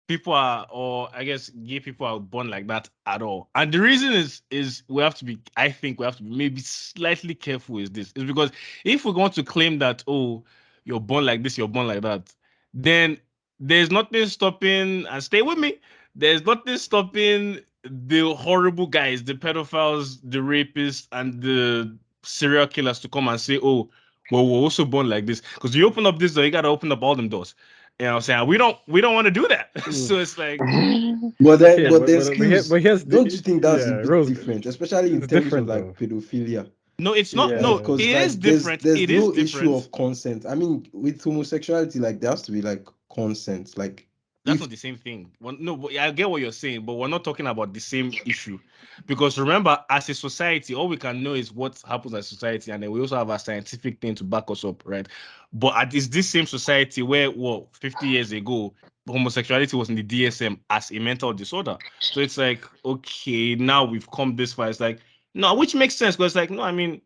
people are, or I guess gay people are born like that at all. And the reason is we have to be, I think we have to be maybe slightly careful is this. Is because if we're going to claim that, oh, you're born like this, you're born like that, then there's nothing stopping, and stay with me, there's nothing stopping the horrible guys, the pedophiles, the rapists, and the serial killers to come and say, oh, well, we're also born like this. Because you open up this door, you gotta open up all them doors. You know what I'm saying? We don't want to do that. Mm. So it's like, But then, Okay, but but then but but, here, skills, but here's don't the you think that's a yeah, bit Rose. different, especially in It's terms of different like though. pedophilia? no, it's not. Yeah, Like, No, because it is like different. there's It is no issue different. of consent. I mean, with homosexuality, like there has to be like consent. Like That's if not the same thing. Well, no, but I get what you're saying, but we're not talking about the same issue. Because remember, as a society, all we can know is what happens as society, and then we also have a scientific thing to back us up, right? But it's this same society where, 50 years ago, homosexuality was in the DSM as a mental disorder. So it's like, okay, now we've come this far. It's like, no, which makes sense because, like, no, I mean,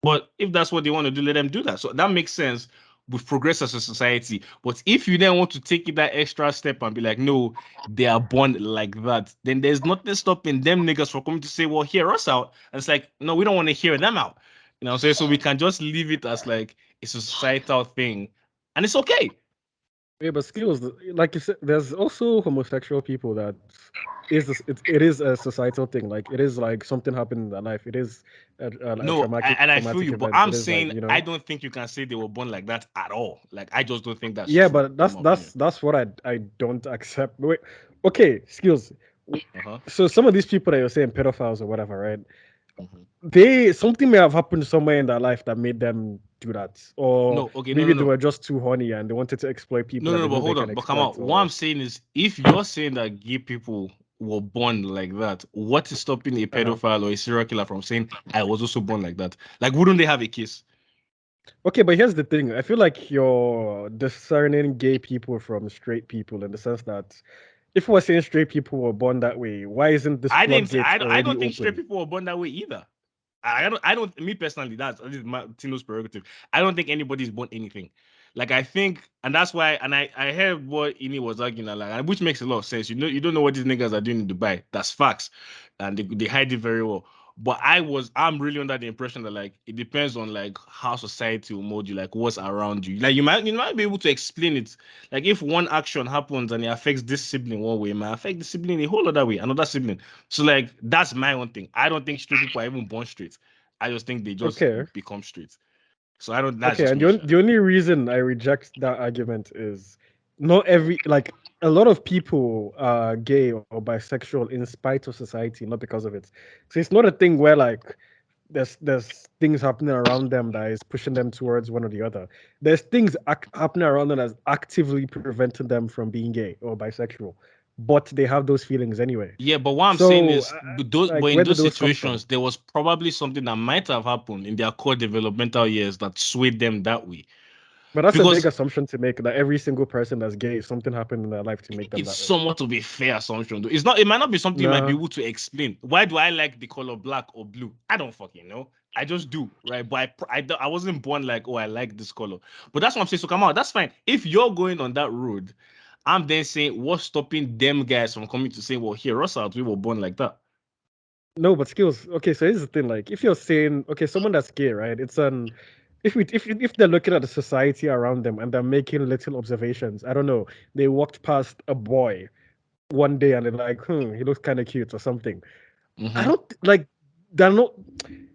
but if that's what they want to do, let them do that. So that makes sense. We've progressed as a society. But if you then want to take it that extra step and be like, no, they are born like that, then there's nothing stopping them niggas from coming to say, well, hear us out. And it's like, no, we don't want to hear them out. You know what I'm saying? So we can just leave it as like it's a societal thing. And it's okay. yeah, but skills like you said, there's also homosexual people that it is a societal thing. Like it is like something happened in their life. It is a No, and I feel traumatic you, but event. I'm It is like saying I don't think you can say they were born like that at all. Like I just don't think that's yeah, true, but in my opinion. that's what I don't accept. Wait, okay, skills. Uh-huh. So some of these people that you're saying pedophiles or whatever, right? Mhm. They something may have happened somewhere in their life that made them do that, or No, okay, maybe they no. were just too horny and they wanted to exploit people that they But know they hold can on. But come on. exploit. What I'm Or saying is, if you're saying that gay people were born like that, what is stopping a uh-huh. pedophile or a serial killer from saying, I was also born like that? Like, wouldn't they have a kiss? Okay, but here's the thing. I feel like you're discerning gay people from straight people in the sense that if we're saying straight people were born that way, why isn't this I didn't. floodgate I already don't think straight open? people were born that way either. Me personally, that's my Tino's prerogative. I don't think anybody's born anything. Like I think, and that's why, and I heard what Ini was arguing, like, which makes a lot of sense. You don't know what these niggas are doing in Dubai. That's facts, and they hide it very well. But I'm really under the impression that like it depends on like how society will mold you, like what's around you. Like you might be able to explain it. Like if one action happens and it affects this sibling one way, it might affect the sibling a whole other way, another sibling. So like that's my own thing. I don't think straight people are even born straight. I just think they just Okay. become straight. So I don't. That's Okay, just and me. the only reason I reject that argument is not every like a lot of people are gay or bisexual in spite of society, not because of it. So it's not a thing where like there's things happening around them that is pushing them towards one or the other. There's things happening around them that's actively preventing them from being gay or bisexual, but they have those feelings anyway. Yeah, but what I'm saying So is, but like in where did those those come from? situations, there was probably something that might have happened in their core developmental years that swayed them that way. But that's a big Because assumption to make that every single person that's gay, something happened in their life to make them it's that way. somewhat of a fair assumption, though. It's not. It might not be something you might be Nah, able to explain. Why do I like the color black or blue? I don't fucking know. I just do, right? But I wasn't born like, oh, I like this color. But that's what I'm saying. So come on, that's fine. If you're going on that road, I'm then saying, what's stopping them guys from coming to say, well, here, us out, we were born like that. no, but skills. Okay, so here's the thing. Like, if you're saying, okay, someone that's gay, right? It's an if they're looking at the society around them and they're making little observations. I don't know. They walked past a boy one day and they're like, he looks kind of cute or something. I don't like. They're not.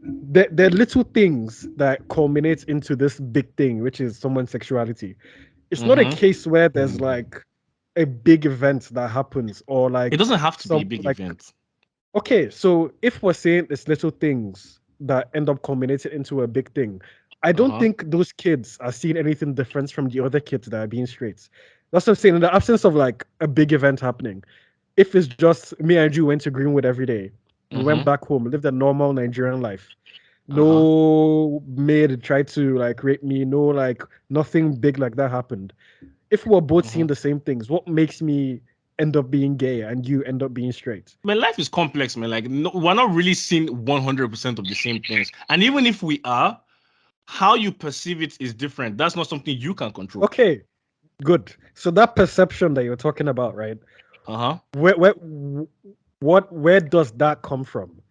They're little things that culminate into this big thing, which is someone's sexuality. It's not a case where there's like a big event that happens or like It doesn't have to be a some big like event. okay, so if we're saying it's little things that end up culminating into a big thing, I don't think those kids are seeing anything different from the other kids that are being straight. That's what I'm saying. In the absence of like a big event happening, if it's just me and you went to Greenwood every day, we went back home, lived a normal Nigerian life. No maid tried to like rape me, no like nothing big like that happened. If we're both seeing the same things, what makes me end up being gay and you end up being straight? Man, life is complex, man. Like, no, we're not really seeing 100% of the same things. And even if we are, how you perceive it is different. That's not something you can control. Okay, good. So that perception that you're talking about, right? Where does that come from?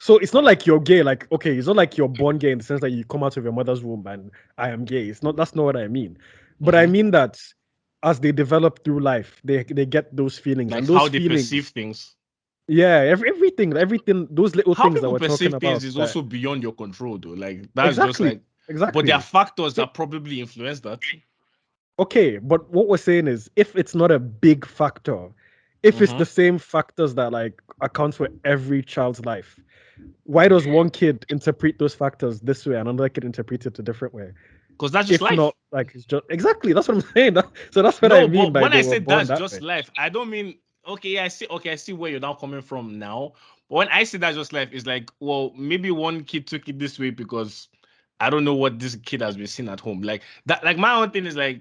So it's not like you're gay, like okay, it's not like you're born gay in the sense that you come out of your mother's womb and I am gay. It's not that's not what I mean. But I mean that as they develop through life, they get those feelings Like and those how they feelings. perceive things. Yeah, everything, those little How things that people we're perceive talking things about. is That, also beyond your control, though. Like that's just like, but there are exactly. factors that probably influence that. Okay, but what we're saying is if it's not a big factor, if it's the same factors that like account for every child's life, why does one kid interpret those factors this way and another kid interpret it a different way? Because that's just If life. not, like it's just exactly that's what I'm saying. So that's what I No, mean but by when they I were say born that's that just way. life, I don't mean I see where you're now coming from now. But when I say that's just life, it's like, well, maybe one kid took it this way because I don't know what this kid has been seeing at home. Like that, like my own thing is like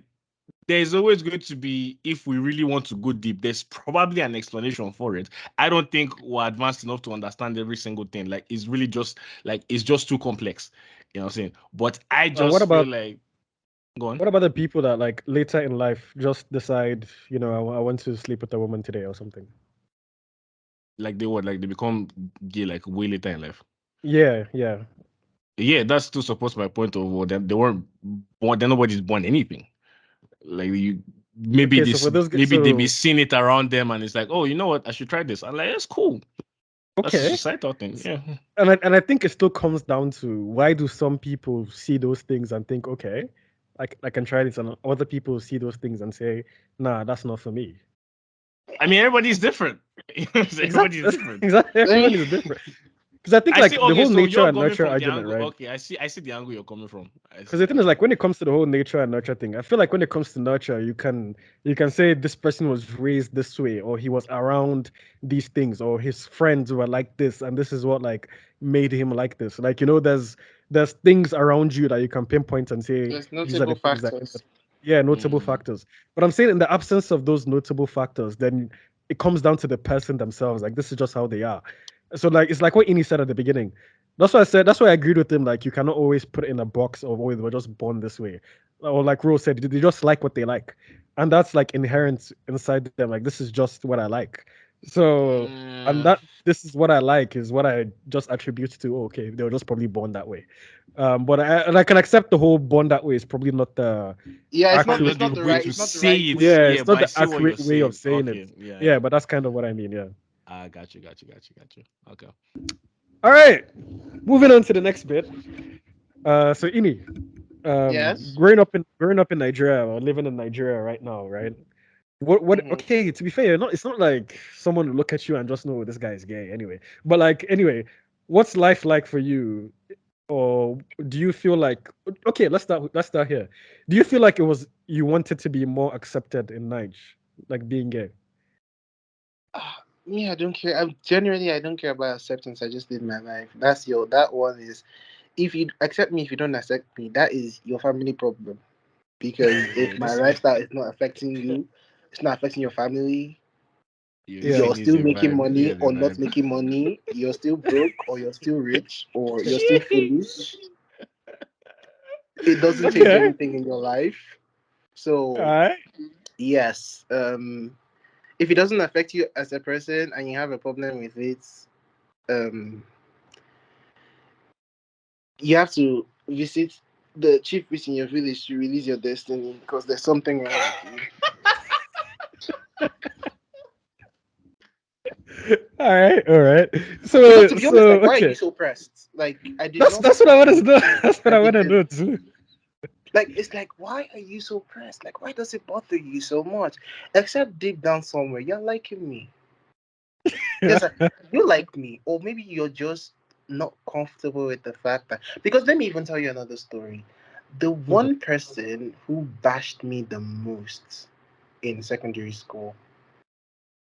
there's always going to be, if we really want to go deep, there's probably an explanation for it. I don't think we're advanced enough to understand every single thing. Like it's really just like it's just too complex. You know what I'm saying? But I What just feel about like go on. what about the people that like later in life just decide, I want to sleep with a woman today or something? Like they become gay like way later in life. Yeah, yeah. Yeah, that still supports my point of well, they weren't born. Then nobody's born anything. Like you, maybe Okay, so this, for those maybe they be so seeing it around them, and it's like, oh, you know what? I should try this. I'm like, that's cool. That's a okay. societal thing. Yeah. And I think it still comes down to why do some people see those things and think, okay, I can try this, and other people see those things and say, nah, that's not for me. I mean, everybody's different. Everybody's Exactly, different. exactly. Everyone is different. Because I think I see. like the Okay, whole so nature you're and coming nurture from the argument, angle. right? Okay, I see. I see the angle you're coming from. I Because see the the thing is angle. like when it comes to the whole nature and nurture thing, I feel like when it comes to nurture, you can say this person was raised this way, or he was around these things, or his friends were like this, and this is what like made him like this. Like there's things around you that you can pinpoint and say There's these are the notable things that factors. yeah, notable factors. But I'm saying in the absence of those notable factors, then it comes down to the person themselves. Like this is just how they are. So like it's like what Ini said at the beginning. That's why I said. That's why I agreed with him. Like, you cannot always put it in a box of, oh, they were just born this way, or like Rose said, they just like what they like, and that's like inherent inside them. Like, this is just what I like. So, and Mm, that this is what I like is what I just attribute to. Oh, okay, they were just probably born that way. But and I can accept the whole born that way is probably not the Yeah, it's probably accurate. not the way to it's not the say right it. way. Yeah, Yeah, it's but not I the see what you're accurate way of saying. saying it. Okay, yeah, Yeah, yeah. but that's kind of what I mean. Yeah. I got you. Okay. All right, moving on to the next bit. So Ini, Yes. growing up in Nigeria or living in Nigeria right now, right? What Hmm. okay, to be fair, not it's not like someone will look at you and just know this guy is gay anyway. But like anyway, what's life like for you? Or do you feel like okay, let's start here. Do you feel like it was you wanted to be more accepted in Nige, like being gay? Me, I don't care. I don't care about acceptance. I just live my life. That one is. If you accept me, if you don't accept me, that is your family problem. Because if Yeah, my this lifestyle is not affecting you, it's not affecting your family, your Yeah. you're skin is still a making vibe. money Yeah, the or not vibe. making money, you're still broke or you're still rich or you're still foolish, it doesn't change Okay. anything in your life. All So right. yes, if it doesn't affect you as a person and you have a problem with it, um, you have to visit the chief priest in your village to release your destiny because there's something wrong with you. All right. All right. Because So to be honest, so like, why are you okay. so pressed? Like, I did That's not that's what I start want to with know. you. That's what I I want to didn't know too. like. It's like, why are you so pressed? Like, why does it bother you so much? Except deep down somewhere, you're liking me. Yes, you like me, or maybe you're just not comfortable with the fact that. Because let me even tell you another story. The Mhm. one person who bashed me the most in secondary school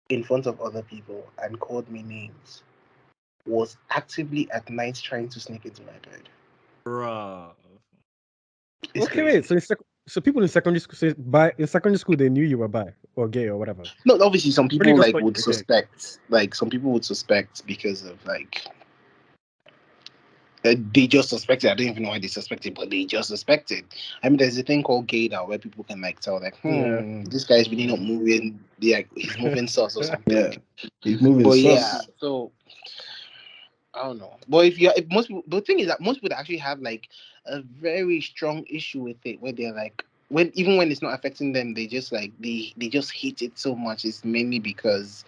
in front of other people and called me names was actively at night trying to sneak into my bed. Bruh. It's Okay, wait. crazy. So people in secondary school say by in secondary school they knew you were bi or gay or whatever. No, obviously some Really people just like thought you would were gay. suspect. Like some people would suspect because of like they just suspected. I don't even know why they suspected, but they just suspected. I mean, there's a thing called gaydar where people can like tell, like, Yeah. this guy's really not Mm. moving. Yeah, he's moving sus or Yeah, something. he's moving But yeah, sus. so I don't know. But if most people, the thing is that most people actually have like a very strong issue with it, where they're like, when even when it's not affecting them, they just like they just hate it so much. It's mainly because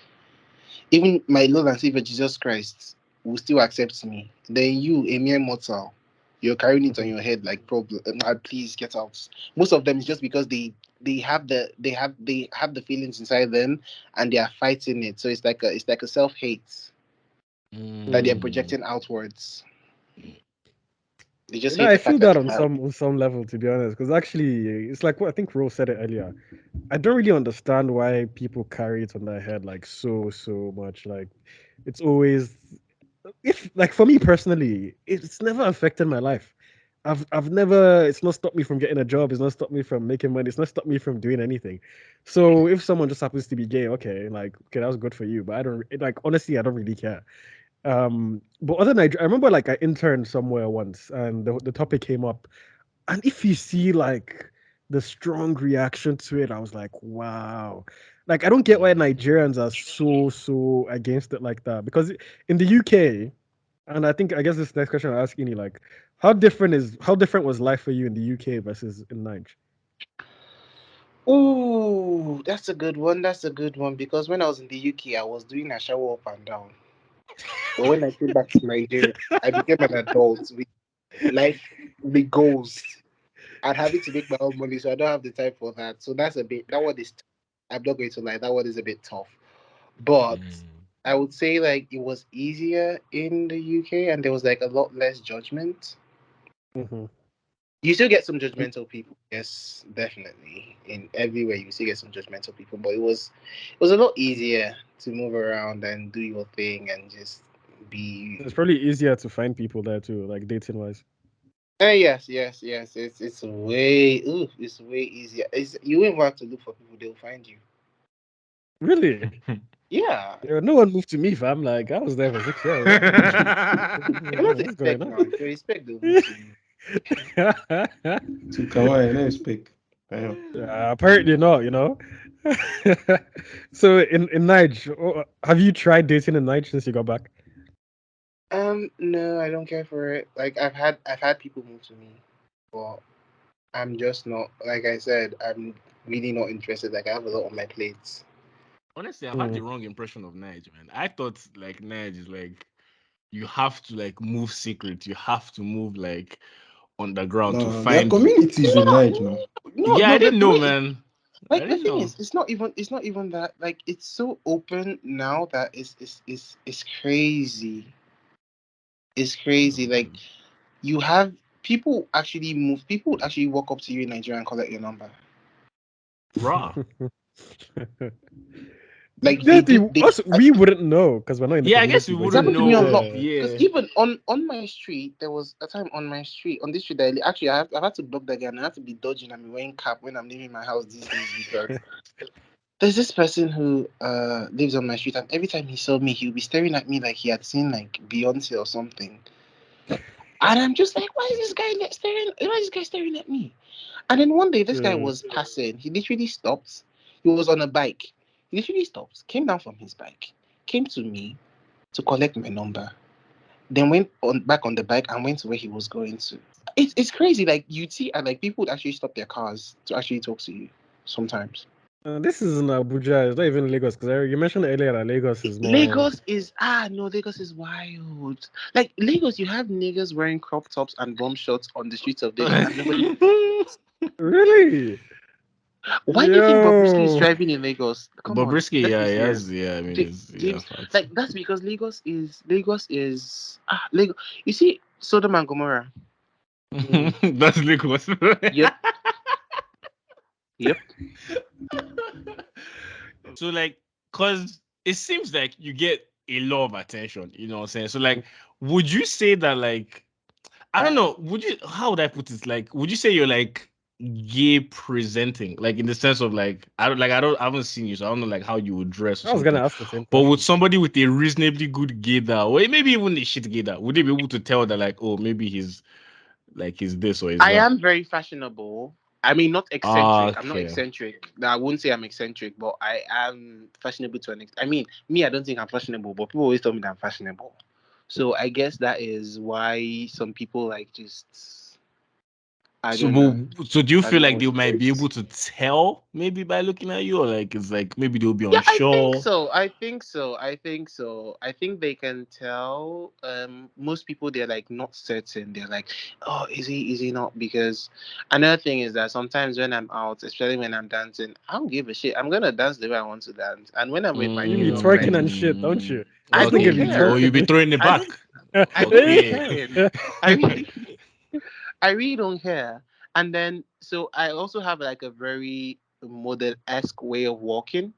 even my Lord and Savior Jesus Christ will still accept me. Then you, a mere mortal, you're carrying it on Mhm. your head like problem. Please get out. Most of them is just because they have the feelings inside them and they are fighting it. So it's like a self hate that they're Mhm. Mm. projecting outwards. They just You know, hate I the feel fact that that they have. on some level, to be honest, because actually, it's like what I think Rose said it earlier. I don't really understand why people carry it on their head like so much. Like, it's always if like for me personally, it's never affected my life. I've never. It's not stopped me from getting a job. It's not stopped me from making money. It's not stopped me from doing anything. So if someone just happens to be gay, okay, like okay, that was good for you. But I don't like honestly, I don't really care. But other than I remember like I interned somewhere once, and the topic came up, and if you see like the strong reaction to it, I was like, wow. Like I don't get why Mm. Nigerians are so against it like that. Because in the UK, and I guess this next question I'll ask you, like, how different was life for you in the UK versus in Niger? Ooh, that's a good one. That's a good one because when I was in the UK, I was doing a shower up and down. But when I came back to Nigeria, I became an adult with life, with goals. And having to make my own money, so I don't have the time for that. So that's a bit. That one is. I'm not going to lie. That one is a bit tough. But Mm. I would say like it was easier in the UK, and there was like a lot less judgment. Hmm. You still get some judgmental people, yes, definitely. In everywhere, you still get some judgmental people, but it was a lot easier to move around and do your thing and just be. It's probably easier to find people there too, like dating wise. Yes. It's way easier. You won't even have to look for people; they'll find you. Really? Yeah. No one moved to me, fam. Like, I was there for 6 years. You're not What's going expect on? now. If you expect, they'll move to you. To Kawhi, no speak. Damn. Apparently not, you know. So in Nige, have you tried dating in Nige since you got back? No, I don't care for it. Like I've had people move to me, but I'm just not. Like I said, I'm really not interested. Like I have a lot on my plate. Honestly, I've had the wrong impression of Nige, man. I thought like Nige is like you have to like move secret. You have to move like underground to No, there are find. communities in No, Niger now. no, Yeah, I no. The, didn't the know, way, man. I like the didn't thing know. is, it's not even that. Like it's so open now that it's crazy. It's crazy. Like you have people actually move. People would actually walk up to you in Nigeria and collect your number. Raw. Like they do. We wouldn't know because we're not in the Yeah, I guess we community. But It's wouldn't happened to me a know. lot. yeah. Because Yeah. even on my street, there was a time on my street, on this street that actually I've had to block that guy and I have to be dodging and be wearing cap when I'm leaving my house these days because there's this person who lives on my street and every time he saw me, he would be staring at me like he had seen like Beyonce or something. And I'm just like, why is this guy staring? Why is this guy staring at me? And then one day, this guy was passing. He literally stopped. He was on a bike. He literally stopped, came down from his bike, came to me to collect my number, then went on back on the bike and went to where he was going to. It's crazy. Like you'd see, and like people would actually stop their cars to actually talk to you sometimes. This is in Abuja. It's not even Lagos because you mentioned earlier that Lagos is more. Lagos is no, Lagos is wild. Like Lagos, you have niggas wearing crop tops and bomb shots on the streets of Lagos, and nobody. Really? Why do you think Bobrisky is Yo. driving in Lagos? Come on, Bobrisky, let's yeah, be he serious. has, yeah, I mean, yeah, James, facts. like that's because Lagos is Lagos. You see, Sodom and Gomorrah. That's Lagos. Yep, yep. So, like, cause it seems like you get a lot of attention, you know what I'm saying? So, like, would you say that, like, I don't know, how would I put it? Like, would you say you're like gay presenting? Like, in the sense of like, I haven't seen you, so I don't know, like, how you would dress or I was gonna something. ask the same But question. with somebody with a reasonably good gaydar, or maybe even a shit gaydar, would they be able to tell that, like, oh, maybe he's this or he's I that? am very fashionable. I mean, not Ah, eccentric. I'm not okay. eccentric. I wouldn't say I'm eccentric, but I am fashionable to an extent. I mean, me, I don't think I'm fashionable, but people always tell me that I'm fashionable. So I guess that is why some people like just I So, don't know. so do you I feel don't know like what they it might be is. able to tell maybe by looking at you, or like it's like maybe they'll be Yeah, I think unsure? so. I think they can tell. Most people they're like not certain. They're like, oh, is he not? Because another thing is that sometimes when I'm out, especially when I'm dancing, I don't give a shit. I'm gonna dance the way I want to dance. And when I'm with my You new be young twerking friends, and shit, don't you? I This don't nigga be Okay. Or you'll care. be twerking. throwing it I back. don't I don't Okay. care. I really I really don't care. And then so I also have like a very model-esque way of walking.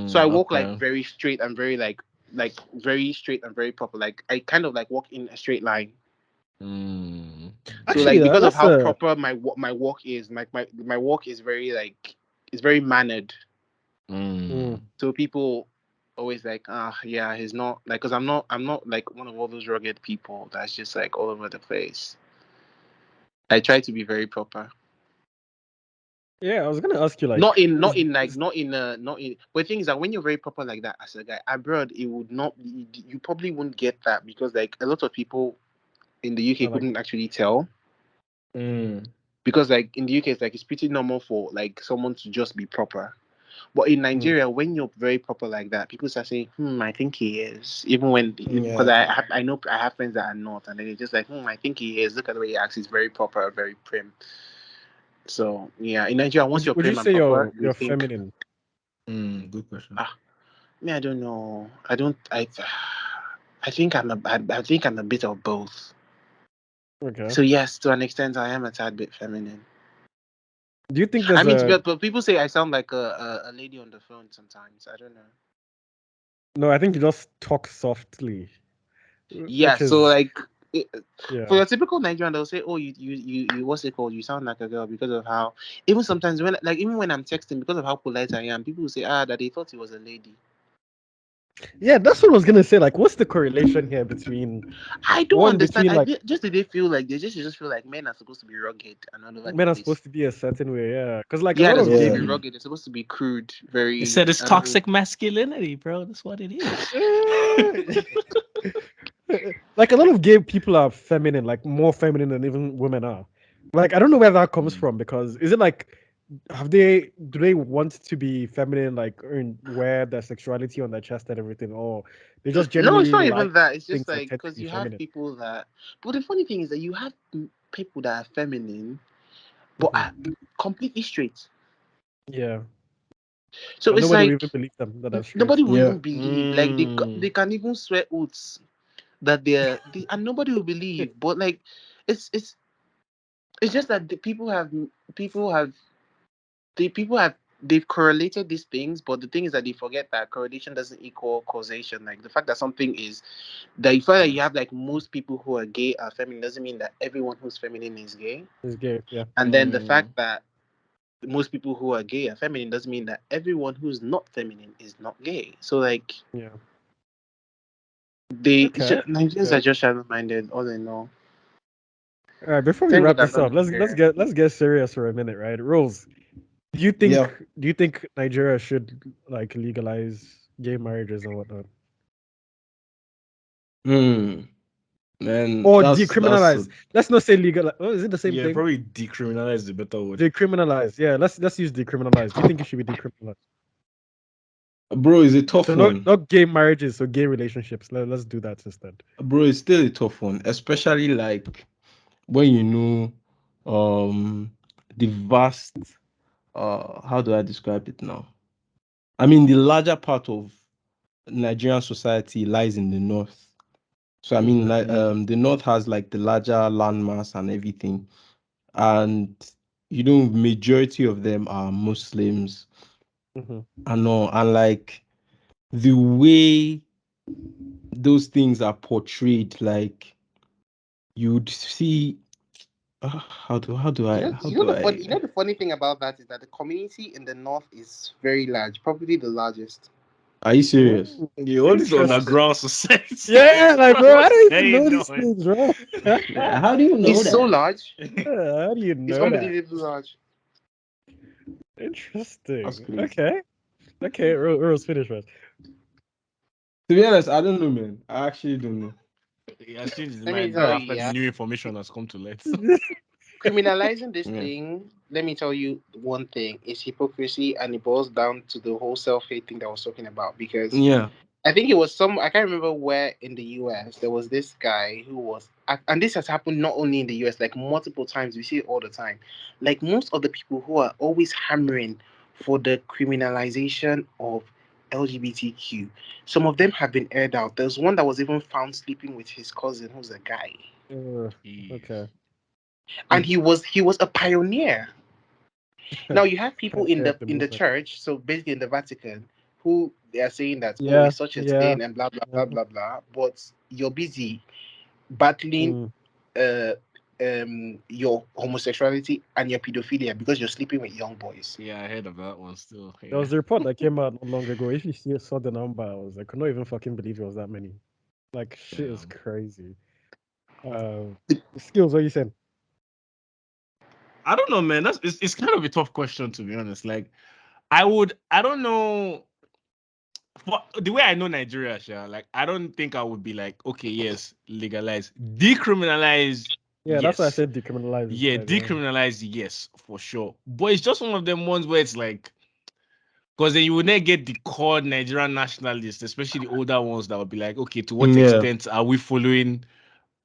So I walk like Okay. very straight and very like very straight and very proper. Like I kind of like walk in a straight line. Mm. So Actually, like because of that's how a proper my walk is, like my walk is very like it's very mannered. mm. So people always like yeah he's not like because I'm not like one of all those rugged people that's just like all over the place. I try to be very proper. Yeah, I was gonna ask you Not like, in not in like not in but the thing is that when you're very proper like that as a guy abroad it would not you probably wouldn't get that because like a lot of people in the UK like couldn't actually tell Mm. because like in the UK it's pretty normal for like someone to just be proper. But in mm, Nigeria, when you're very proper like that, people start saying, I think he is. Even when, because Yeah. I know I have friends that are not, and then they're just like, I think he is. Look at the way he acts. He's very proper, very prim. So, yeah, in Nigeria, once you're would you prim and say proper, they you're think, feminine? Good question. me, I don't know. I think I'm a bit of both. Okay. So, yes, to an extent, I am a tad bit feminine. Do you think I there's mean, a but people say I sound like a lady on the phone sometimes. I don't know. no? I think you just talk softly, Yeah, which so is like For your typical Nigerian, they'll say, "Oh, you, what's it called? You sound like a girl," because of how. Even sometimes even when I'm texting, because of how polite I am, people will say, that they thought he was a lady. Yeah, that's what I was gonna say. Like, what's the correlation here between I don't understand. between like Just did they feel like they just feel like men are supposed to be rugged and all over the men are place. supposed to be a certain way? Yeah, because like a Yeah, lot they're of supposed to gay be rugged. They're supposed to be crude. Very. They said it's I don't know. toxic masculinity, bro. That's what it is. like a lot of gay people are feminine, like more feminine than even women are. Like I don't know where that comes from because is it like do they want to be feminine like and wear their sexuality on their chest and everything, or they just No, it's genuinely not like even that. It's just things that like tend to because be you have feminine? people that. But the funny thing is that you have people that are feminine, but are completely straight. Yeah. So And it's nobody will like even believe them that are straight. nobody will Yeah. even believe. Like they can even swear oaths that and nobody will believe. But like, it's it's it's just that the people have people have they've correlated these things, but the thing is that they forget that correlation doesn't equal causation. Like the fact that something is that you find that you have like most people who are gay are feminine doesn't mean that everyone who's feminine is gay. It's gay, yeah. And then the fact that most people who are gay are feminine doesn't mean that everyone who's not feminine is not gay. So like Yeah. Nigerians Okay. are just shallow minded, all in all. All right, before we Thank wrap God I'm this not up, Nigerian. let's get serious for a minute, right? Rose, Yeah. do you think Nigeria should like legalize gay marriages and whatnot? Man, Or that's decriminalize. Let's not say legal. Oh, is it the same Yeah, thing? probably decriminalize the better word. Decriminalize. Yeah, let's use decriminalize. Do you think it should be decriminalized? bro, is a tough So one. not gay marriages, so gay relationships. Let's do that instead. Bro, it's still a tough one, especially like when you know the vast how do I describe it now? I mean the larger part of Nigerian society lies in the north. So I mean like the north has like the larger landmass and everything. And you know, majority of them are Muslims and all, and like the way those things are portrayed, like you'd see how do I The funny thing about that is that the community in the north is very large, probably the largest. are you serious? Yeah, all this Interesting. underground society. Yeah, like bro, I What's don't even know going these on? things, bro. How do you know It's so that? large. How do you It's know that? unbelievably large. That's Interesting. crazy. Okay, Rose, finish first. To be honest, I don't know, man. I actually don't know. He has changed his Let me mind tell after you, the yeah. new information has come to light. Criminalizing this Yeah. thing, let me tell you one thing, it's hypocrisy and it boils down to the whole self-hate thing that I was talking about because Yeah. I think it was I can't remember where in the US there was this guy who was, and this has happened not only in the US, like multiple times. We see it all the time. Like most of the people who are always hammering for the criminalization of LGBTQ, some of them have been aired out. There's one that was even found sleeping with his cousin, who's a guy, Okay. and he was a pioneer. Now you have people in Pioneer of the the in the movement. church, so basically in the Vatican, who they are saying that, oh, Yeah, it's such a yeah. sin and blah blah blah blah blah, but you're busy battling uh your homosexuality and your pedophilia because you're sleeping with young boys. Yeah, I heard of that one still. There Yeah. was a report that came out not long ago. If you saw the number, I was like, I could not even fucking believe it was that many. Like, shit is Damn. crazy. Skills, what you saying? I don't know, man. It's kind of a tough question to be honest. Like, I don't know. For the way I know Nigeria, Sha, like I don't think I would be like, okay, yes, legalize, decriminalize, Yeah, that's why I yes, said decriminalize. yeah, By the way. decriminalize, yes, for sure. But it's just one of them ones where it's like, because then you would not get the core Nigerian nationalists, especially the older ones that would be like, okay, to what Yeah. extent are we following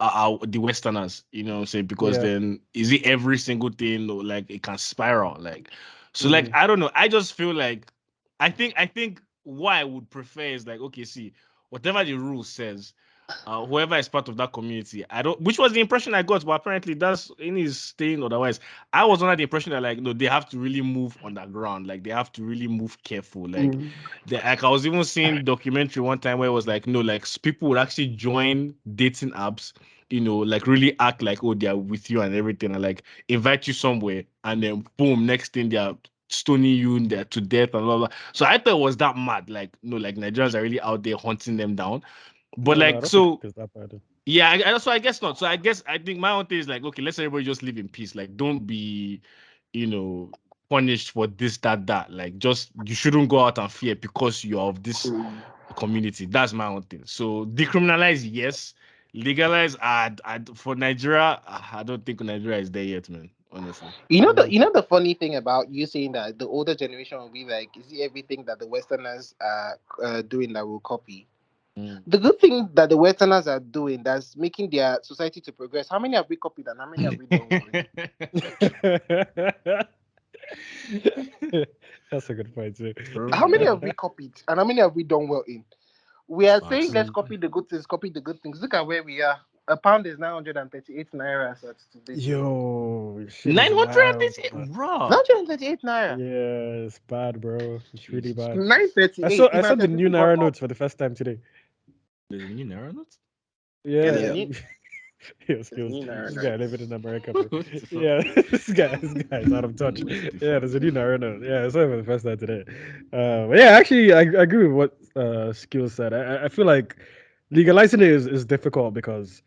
the Westerners? You know what I'm saying? Because Yeah. then is it every single thing or like it can spiral? Like, so like I don't know. I just feel like I think what I would prefer is like, okay, see, whatever the rule says, whoever is part of that community, I don't, which was the impression I got, but apparently that's in his thing otherwise. I was under the impression that like, no, they have to really move underground, like they have to really move careful. Like, like I was even seeing documentary one time where it was like, no, like people would actually join dating apps like really act like, oh, they're with you and everything, and like invite you somewhere, and then boom, next thing they're stoning you there to death and blah blah. So I thought it was that mad. Like, like Nigerians are really out there hunting them down. But No, I like, don't think so it's that bad. yeah, so I guess not. So I think my own thing is like, okay, let's everybody just live in peace. Like, don't be, punished for this, that. Like, just you shouldn't go out and fear because you're of this community. That's my own thing. So decriminalize, yes. Legalize, for Nigeria, I don't think Nigeria is there yet, man. Honestly. The funny thing about you saying that the older generation will be like, is it everything that the Westerners are doing that will copy? The good thing that the Westerners are doing that's making their society to progress. How many have we copied and how many have we done? That's a good point too. How many have we copied and how many have we done well in? We are saying let's Mm. copy the good things, copy the good things. Look at where we are. A pound is 938 naira as at today. Yo, shit is 938, wild. bro. 938 naira. Yeah, it's bad, bro. It's really bad. 938. I saw the new Naira notes for the first time today. There's a new Naira note? Yeah. Yeah. Yeah, skills. new Naira This guy notes. living in America, bro. What the fuck? Yeah, this guy's out of touch. Yeah, there's a new Naira note. Yeah, I saw it for the first time today. But yeah, actually, I agree with what Skills said. I feel like legalizing it is difficult because